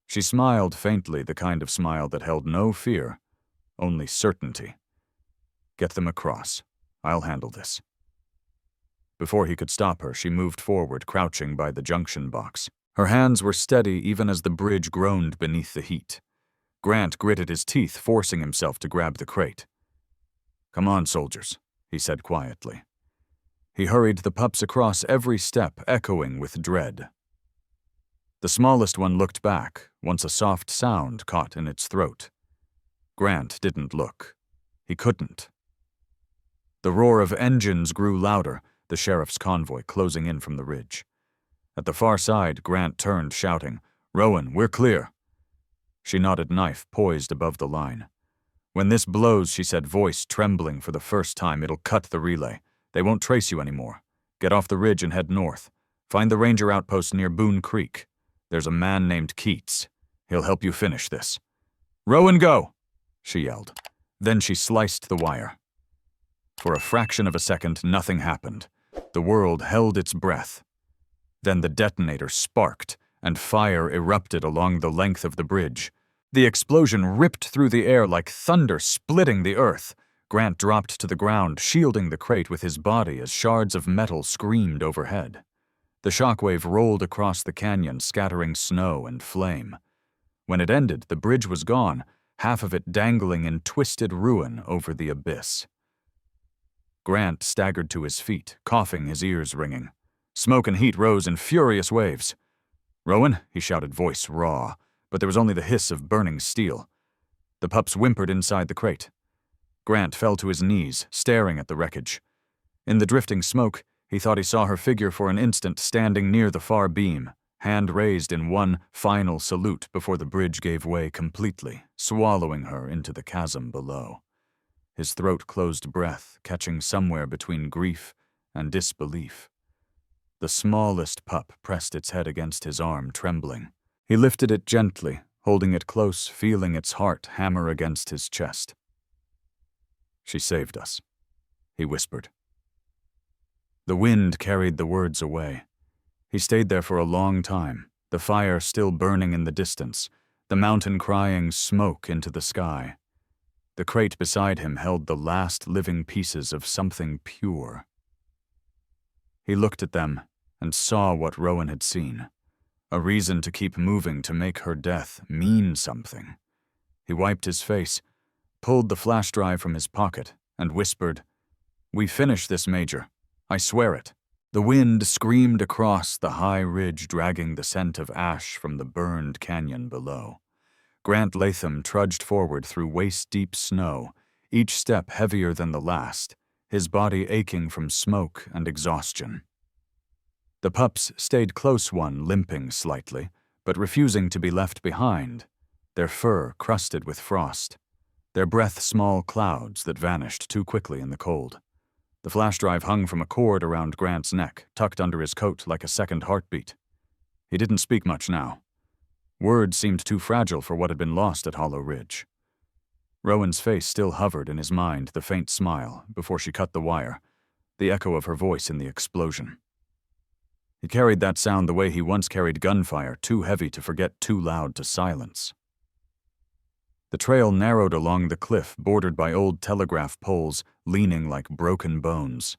She smiled faintly, the kind of smile that held no fear, only certainty. "Get them across. I'll handle this." Before he could stop her, she moved forward, crouching by the junction box. Her hands were steady even as the bridge groaned beneath the heat. Grant gritted his teeth, forcing himself to grab the crate. "Come on, soldiers," he said quietly. He hurried the pups across every step, echoing with dread. The smallest one looked back, once a soft sound caught in its throat. Grant didn't look. He couldn't. The roar of engines grew louder, the sheriff's convoy closing in from the ridge. At the far side, Grant turned, shouting, "Rowan, we're clear." She nodded, knife poised above the line. "When this blows," she said, voice trembling for the first time, "it'll cut the relay. They won't trace you anymore. Get off the ridge and head north. Find the ranger outpost near Boone Creek. There's a man named Keats. He'll help you finish this. Row and go, she yelled. Then she sliced the wire. For a fraction of a second, nothing happened. The world held its breath. Then the detonator sparked, and fire erupted along the length of the bridge. The explosion ripped through the air like thunder splitting the earth. Grant dropped to the ground, shielding the crate with his body as shards of metal screamed overhead. The shockwave rolled across the canyon, scattering snow and flame. When it ended, the bridge was gone, half of it dangling in twisted ruin over the abyss. Grant staggered to his feet, coughing, his ears ringing. Smoke and heat rose in furious waves. "Rowan," he shouted, voice raw, but there was only the hiss of burning steel. The pups whimpered inside the crate. Grant fell to his knees, staring at the wreckage. In the drifting smoke, he thought he saw her figure for an instant standing near the far beam, hand raised in one final salute before the bridge gave way completely, swallowing her into the chasm below. His throat closed, breath catching somewhere between grief and disbelief. The smallest pup pressed its head against his arm, trembling. He lifted it gently, holding it close, feeling its heart hammer against his chest. "She saved us," he whispered. The wind carried the words away. He stayed there for a long time, the fire still burning in the distance, the mountain crying smoke into the sky. The crate beside him held the last living pieces of something pure. He looked at them and saw what Rowan had seen, a reason to keep moving, to make her death mean something. He wiped his face, pulled the flash drive from his pocket, and whispered, "We finish this, Major. I swear it." The wind screamed across the high ridge, dragging the scent of ash from the burned canyon below. Grant Latham trudged forward through waist-deep snow, each step heavier than the last, his body aching from smoke and exhaustion. The pups stayed close, one limping slightly, but refusing to be left behind, their fur crusted with frost, their breath small clouds that vanished too quickly in the cold. The flash drive hung from a cord around Grant's neck, tucked under his coat like a second heartbeat. He didn't speak much now. Words seemed too fragile for what had been lost at Hollow Ridge. Rowan's face still hovered in his mind, the faint smile, before she cut the wire, the echo of her voice in the explosion. He carried that sound the way he once carried gunfire, too heavy to forget, too loud to silence. The trail narrowed along the cliff, bordered by old telegraph poles, leaning like broken bones.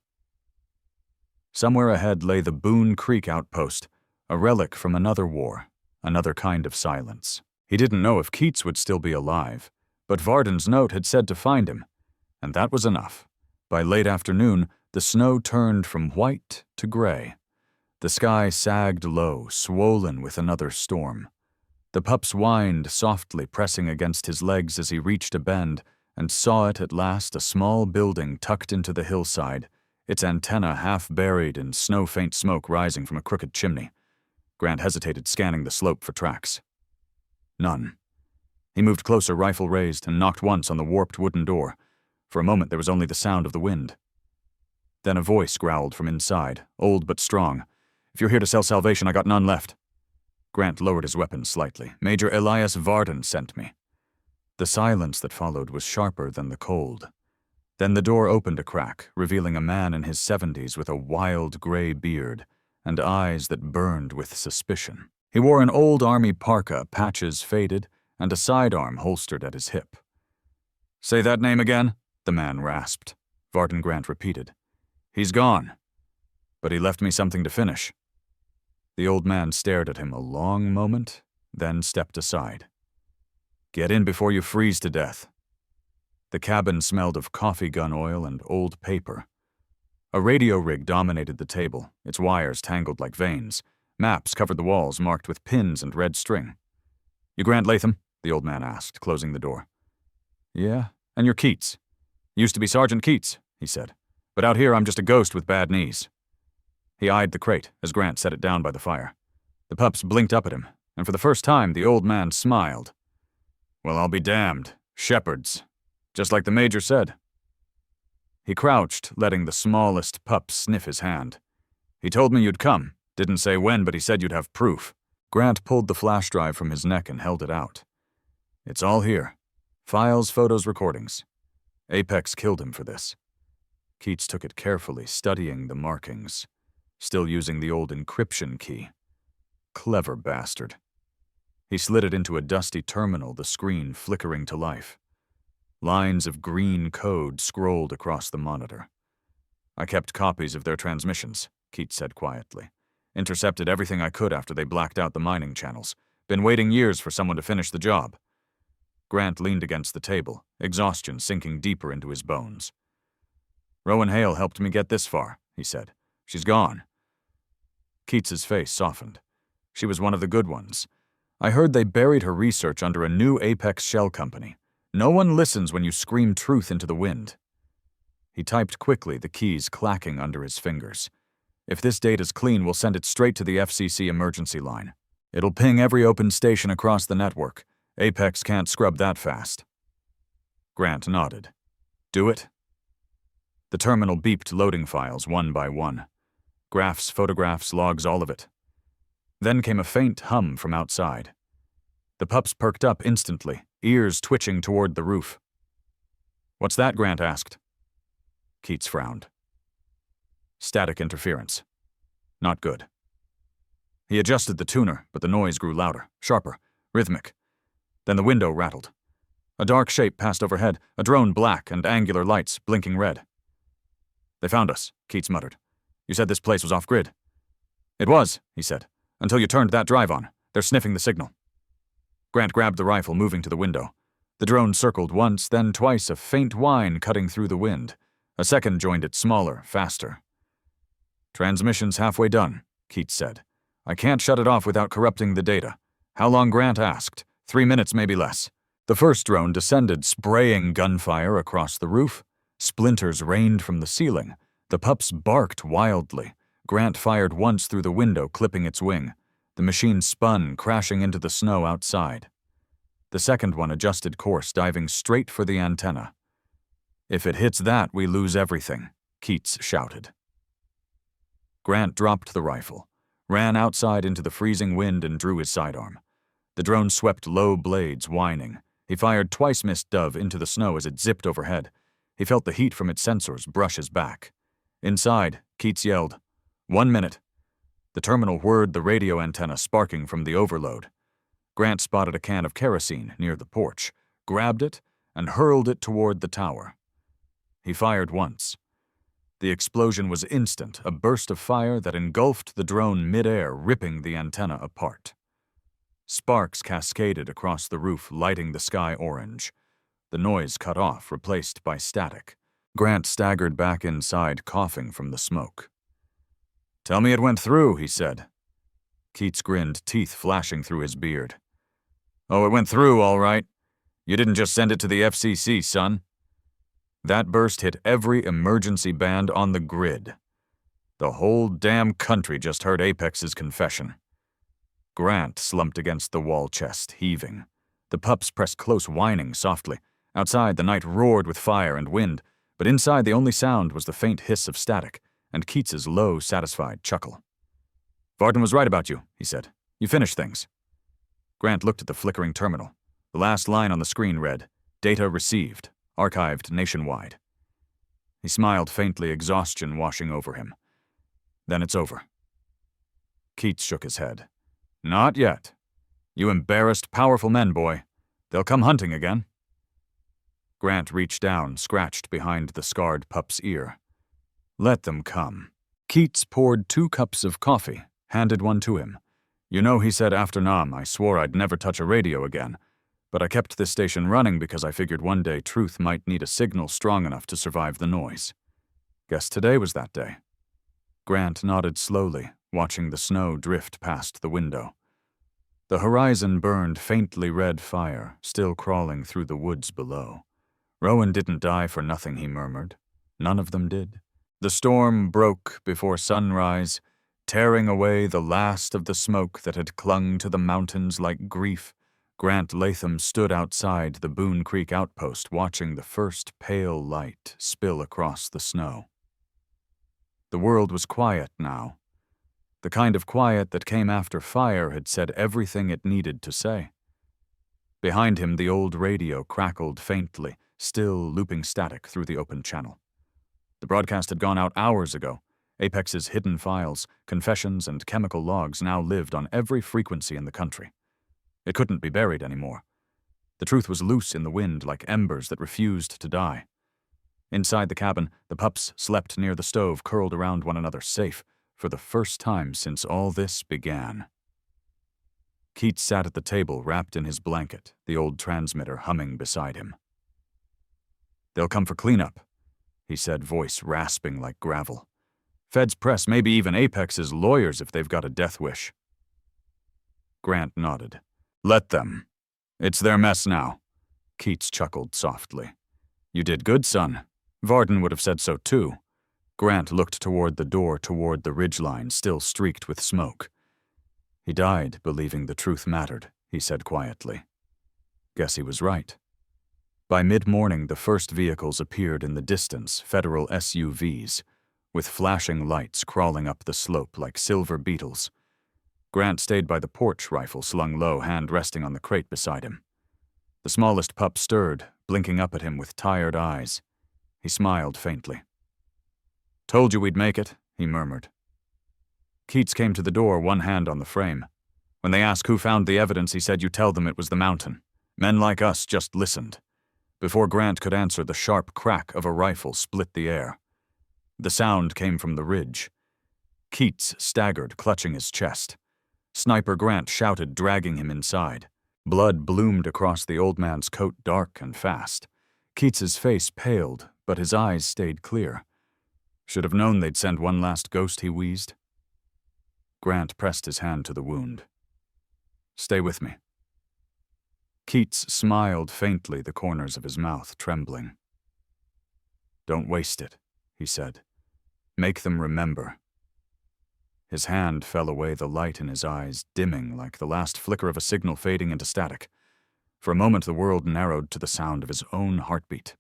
Somewhere ahead lay the Boone Creek outpost, a relic from another war, another kind of silence. He didn't know if Keats would still be alive, but Varden's note had said to find him, and that was enough. By late afternoon, the snow turned from white to gray. The sky sagged low, swollen with another storm. The pups whined softly, pressing against his legs as he reached a bend, and saw it at last, a small building tucked into the hillside, its antenna half buried in snow-faint smoke rising from a crooked chimney. Grant hesitated, scanning the slope for tracks. None. He moved closer, rifle raised, and knocked once on the warped wooden door. For a moment there was only the sound of the wind. Then a voice growled from inside, old but strong. "If you're here to sell salvation, I got none left." Grant lowered his weapon slightly. "Major Elias Varden sent me." The silence that followed was sharper than the cold. Then the door opened a crack, revealing a man in his 70s with a wild gray beard and eyes that burned with suspicion. He wore an old army parka, patches faded, and a sidearm holstered at his hip. "Say that name again?" the man rasped. Varden Grant repeated. "He's gone. But he left me something to finish." The old man stared at him a long moment, then stepped aside. "Get in before you freeze to death." The cabin smelled of coffee gun oil and old paper. A radio rig dominated the table, its wires tangled like veins. Maps covered the walls, marked with pins and red string. "You Grant Latham?" the old man asked, closing the door. "Yeah, and you're Keats." "Used to be Sergeant Keats," he said. "But out here I'm just a ghost with bad knees." He eyed the crate as Grant set it down by the fire. The pups blinked up at him, and for the first time the old man smiled. "Well, I'll be damned. Shepherds. Just like the Major said." He crouched, letting the smallest pup sniff his hand. "He told me you'd come, Didn't say when, but he said you'd have proof. Grant pulled the flash drive from his neck and held it out. It's all here. Files, photos, recordings. Apex killed him for this. Keats took it carefully, studying the markings. Still using the old encryption key. Clever bastard. He slid it into a dusty terminal, the screen flickering to life. Lines of green code scrolled across the monitor. I kept copies of their transmissions, Keats said quietly. Intercepted everything I could after they blacked out the mining channels. Been waiting years for someone to finish the job. Grant leaned against the table, exhaustion sinking deeper into his bones. Rowan Hale helped me get this far, he said. She's gone. Keats's face softened. She was one of the good ones. I heard they buried her research under a new Apex shell company. No one listens when you scream truth into the wind. He typed quickly, the keys clacking under his fingers. If this data's clean, we'll send it straight to the FCC emergency line. It'll ping every open station across the network. Apex can't scrub that fast. Grant nodded. Do it? The terminal beeped loading files one by one. Graphs, photographs, logs, all of it. Then came a faint hum from outside. The pups perked up instantly, ears twitching toward the roof. What's that? Grant asked. Keats frowned. Static interference. Not good. He adjusted the tuner, but the noise grew louder, sharper, rhythmic. Then the window rattled. A dark shape passed overhead, a drone black and angular lights blinking red. They found us, Keats muttered. You said this place was off-grid. It was, he said, until you turned that drive on. They're sniffing the signal. Grant grabbed the rifle, moving to the window. The drone circled once, then twice, a faint whine cutting through the wind. A second joined it, smaller, faster. Transmission's halfway done, Keats said. I can't shut it off without corrupting the data. How long? Grant asked. 3 minutes, maybe less. The first drone descended, spraying gunfire across the roof. Splinters rained from the ceiling. The pups barked wildly. Grant fired once through the window, clipping its wing. The machine spun, crashing into the snow outside. The second one adjusted course, diving straight for the antenna. If it hits that, we lose everything, Keats shouted. Grant dropped the rifle, ran outside into the freezing wind and drew his sidearm. The drone swept low blades, whining. He fired twice, missed Dove into the snow as it zipped overhead. He felt the heat from its sensors brush his back. Inside, Keats yelled, 1 minute. The terminal whirred, the radio antenna sparking from the overload. Grant spotted a can of kerosene near the porch, grabbed it, and hurled it toward the tower. He fired once. The explosion was instant, a burst of fire that engulfed the drone mid-air, ripping the antenna apart. Sparks cascaded across the roof, lighting the sky orange. The noise cut off, replaced by static. Grant staggered back inside, coughing from the smoke. Tell me it went through, he said. Keats grinned, teeth flashing through his beard. Oh, it went through, all right. You didn't just send it to the FCC, son. That burst hit every emergency band on the grid. The whole damn country just heard Apex's confession. Grant slumped against the wall chest, heaving. The pups pressed close, whining softly. Outside, the night roared with fire and wind, but inside the only sound was the faint hiss of static, and Keats's low, satisfied chuckle. Varden was right about you, he said. You finished things. Grant looked at the flickering terminal. The last line on the screen read, Data received, archived nationwide. He smiled faintly, exhaustion washing over him. Then it's over. Keats shook his head. Not yet. You embarrassed, powerful men, boy. They'll come hunting again. Grant reached down, scratched behind the scarred pup's ear. Let them come. Keats poured 2 cups of coffee, handed one to him. You know, he said after Nam, I swore I'd never touch a radio again. But I kept this station running because I figured one day truth might need a signal strong enough to survive the noise. Guess today was that day. Grant nodded slowly, watching the snow drift past the window. The horizon burned faintly red fire, still crawling through the woods below. Rowan didn't die for nothing, he murmured. None of them did. The storm broke before sunrise, tearing away the last of the smoke that had clung to the mountains like grief. Grant Latham stood outside the Boone Creek outpost, watching the first pale light spill across the snow. The world was quiet now. The kind of quiet that came after fire had said everything it needed to say. Behind him, the old radio crackled faintly, still looping static through the open channel. The broadcast had gone out hours ago. Apex's hidden files, confessions, and chemical logs now lived on every frequency in the country. It couldn't be buried anymore. The truth was loose in the wind like embers that refused to die. Inside the cabin, the pups slept near the stove, curled around one another, safe, for the first time since all this began. Keats sat at the table, wrapped in his blanket, the old transmitter humming beside him. "They'll come for cleanup," he said, voice rasping like gravel. "Feds press, maybe even Apex's lawyers if they've got a death wish." Grant nodded. "Let them. It's their mess now." Keats chuckled softly. "You did good, son. Varden would have said so too." Grant looked toward the door, toward the ridgeline, still streaked with smoke. "He died believing the truth mattered," he said quietly. Guess he was right. By mid-morning, the first vehicles appeared in the distance, federal SUVs, with flashing lights crawling up the slope like silver beetles. Grant stayed by the porch, rifle slung low, hand resting on the crate beside him. The smallest pup stirred, blinking up at him with tired eyes. He smiled faintly. "Told you we'd make it," he murmured. Keats came to the door, one hand on the frame. When they asked who found the evidence, he said, "You tell them it was the mountain. Men like us just listened." Before Grant could answer, the sharp crack of a rifle split the air. The sound came from the ridge. Keats staggered, clutching his chest. Sniper Grant shouted, dragging him inside. Blood bloomed across the old man's coat, dark and fast. Keats's face paled, but his eyes stayed clear. "Should have known they'd send one last ghost," he wheezed. Grant pressed his hand to the wound. "Stay with me." Keats smiled faintly, the corners of his mouth trembling. "Don't waste it," he said. "Make them remember." His hand fell away, the light in his eyes dimming like the last flicker of a signal fading into static. For a moment the world narrowed to the sound of his own heartbeat.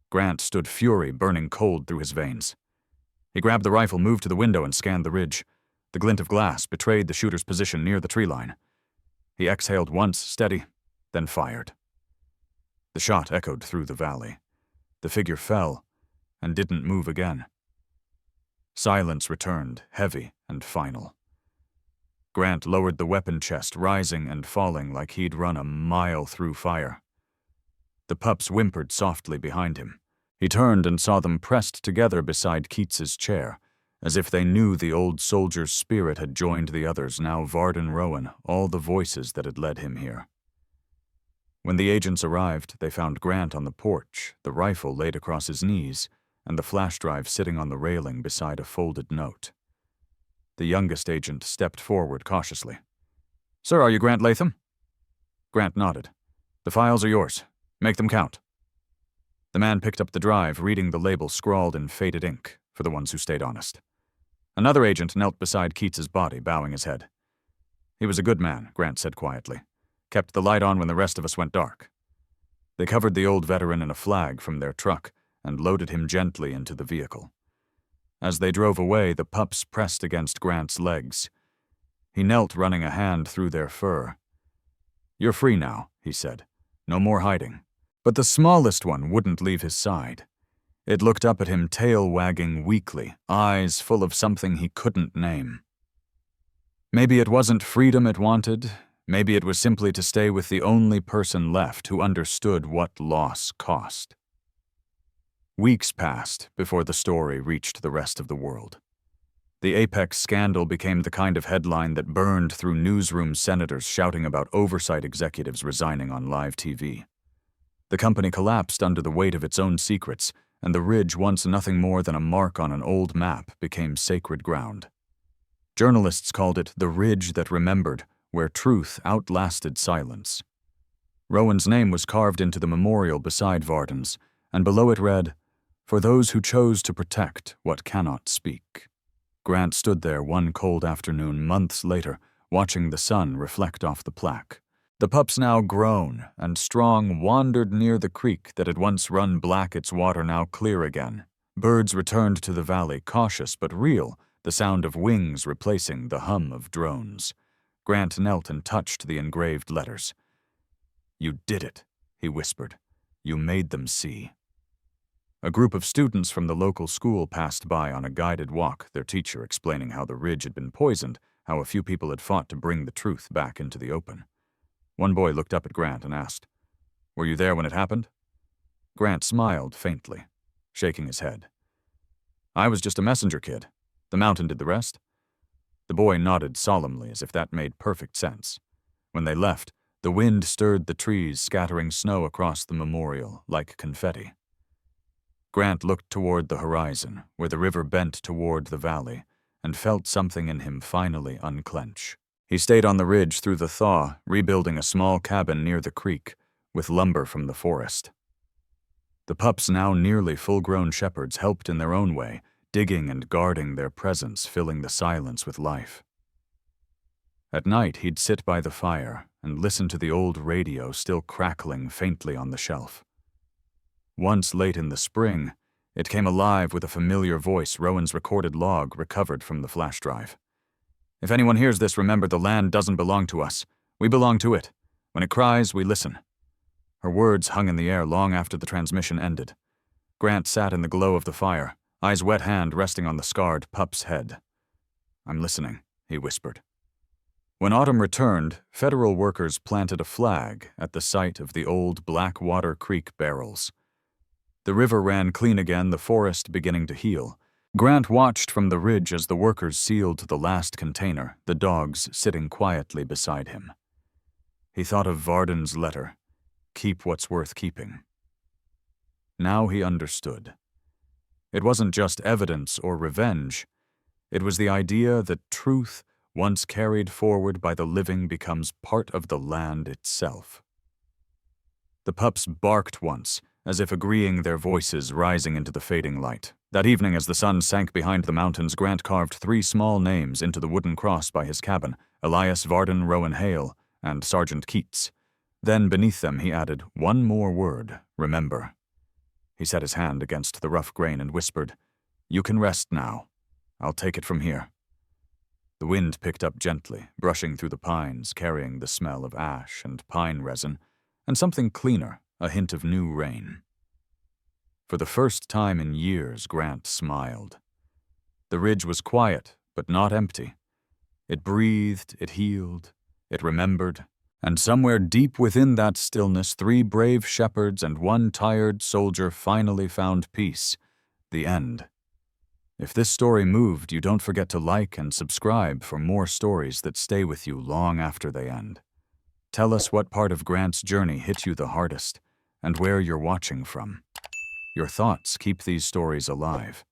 Grant stood, fury burning cold through his veins. He grabbed the rifle, moved to the window, and scanned the ridge. The glint of glass betrayed the shooter's position near the tree line. He exhaled once, steady, then fired. The shot echoed through the valley. The figure fell and didn't move again. Silence returned, heavy and final. Grant lowered the weapon chest, rising and falling like he'd run a mile through fire. The pups whimpered softly behind him. He turned and saw them pressed together beside Keats's chair, as if they knew the old soldier's spirit had joined the others, now Varden Rowan, all the voices that had led him here. When the agents arrived, they found Grant on the porch, the rifle laid across his knees, and the flash drive sitting on the railing beside a folded note. The youngest agent stepped forward cautiously. "Sir, are you Grant Latham?" Grant nodded. "The files are yours. Make them count." The man picked up the drive, reading the label scrawled in faded ink, for the ones who stayed honest. Another agent knelt beside Keats's body, bowing his head. "He was a good man," Grant said quietly. "Kept the light on when the rest of us went dark." They covered the old veteran in a flag from their truck and loaded him gently into the vehicle. As they drove away, the pups pressed against Grant's legs. He knelt, running a hand through their fur. "You're free now," he said. "No more hiding." But the smallest one wouldn't leave his side. It looked up at him, tail wagging weakly, eyes full of something he couldn't name. Maybe it wasn't freedom it wanted. Maybe it was simply to stay with the only person left who understood what loss cost. Weeks passed before the story reached the rest of the world. The Apex scandal became the kind of headline that burned through newsroom senators shouting about oversight executives resigning on live TV. The company collapsed under the weight of its own secrets, and the ridge, once nothing more than a mark on an old map, became sacred ground. Journalists called it the ridge that remembered, where truth outlasted silence. Rowan's name was carved into the memorial beside Varden's, and below it read, "For those who chose to protect what cannot speak." Grant stood there one cold afternoon months later, watching the sun reflect off the plaque. The pups, now grown and strong, wandered near the creek that had once run black, its water now clear again. Birds returned to the valley, cautious but real, the sound of wings replacing the hum of drones. Grant knelt and touched the engraved letters. "You did it," he whispered. "You made them see." A group of students from the local school passed by on a guided walk, their teacher explaining how the ridge had been poisoned, how a few people had fought to bring the truth back into the open. One boy looked up at Grant and asked, "Were you there when it happened?" Grant smiled faintly, shaking his head. "I was just a messenger kid. The mountain did the rest." The boy nodded solemnly as if that made perfect sense. When they left, the wind stirred the trees, scattering snow across the memorial like confetti. Grant looked toward the horizon, where the river bent toward the valley, and felt something in him finally unclench. He stayed on the ridge through the thaw, rebuilding a small cabin near the creek, with lumber from the forest. The pups, now nearly full-grown shepherds, helped in their own way, digging and guarding their presence, filling the silence with life. At night, he'd sit by the fire and listen to the old radio still crackling faintly on the shelf. Once late in the spring, it came alive with a familiar voice, Rowan's recorded log recovered from the flash drive. "If anyone hears this, remember the land doesn't belong to us. We belong to it. When it cries, we listen." Her words hung in the air long after the transmission ended. Grant sat in the glow of the fire, I's wet hand resting on the scarred pup's head. "I'm listening," he whispered. When autumn returned, federal workers planted a flag at the site of the old Blackwater Creek barrels. The river ran clean again, the forest beginning to heal. Grant watched from the ridge as the workers sealed the last container, the dogs sitting quietly beside him. He thought of Varden's letter, "Keep what's worth keeping." Now he understood. It wasn't just evidence or revenge. It was the idea that truth, once carried forward by the living, becomes part of the land itself. The pups barked once, as if agreeing, their voices rising into the fading light. That evening, as the sun sank behind the mountains, Grant carved 3 small names into the wooden cross by his cabin: Elias Varden Rowan Hale and Sergeant Keats. Then, beneath them, he added one more word: remember. He set his hand against the rough grain and whispered, "You can rest now. I'll take it from here." The wind picked up gently, brushing through the pines, carrying the smell of ash and pine resin, and something cleaner, a hint of new rain. For the first time in years, Grant smiled. The ridge was quiet, but not empty. It breathed, it healed, it remembered, and somewhere deep within that stillness, 3 brave shepherds and 1 tired soldier finally found peace. The end. If this story moved you, don't forget to like and subscribe for more stories that stay with you long after they end. Tell us what part of Grant's journey hit you the hardest, and where you're watching from. Your thoughts keep these stories alive.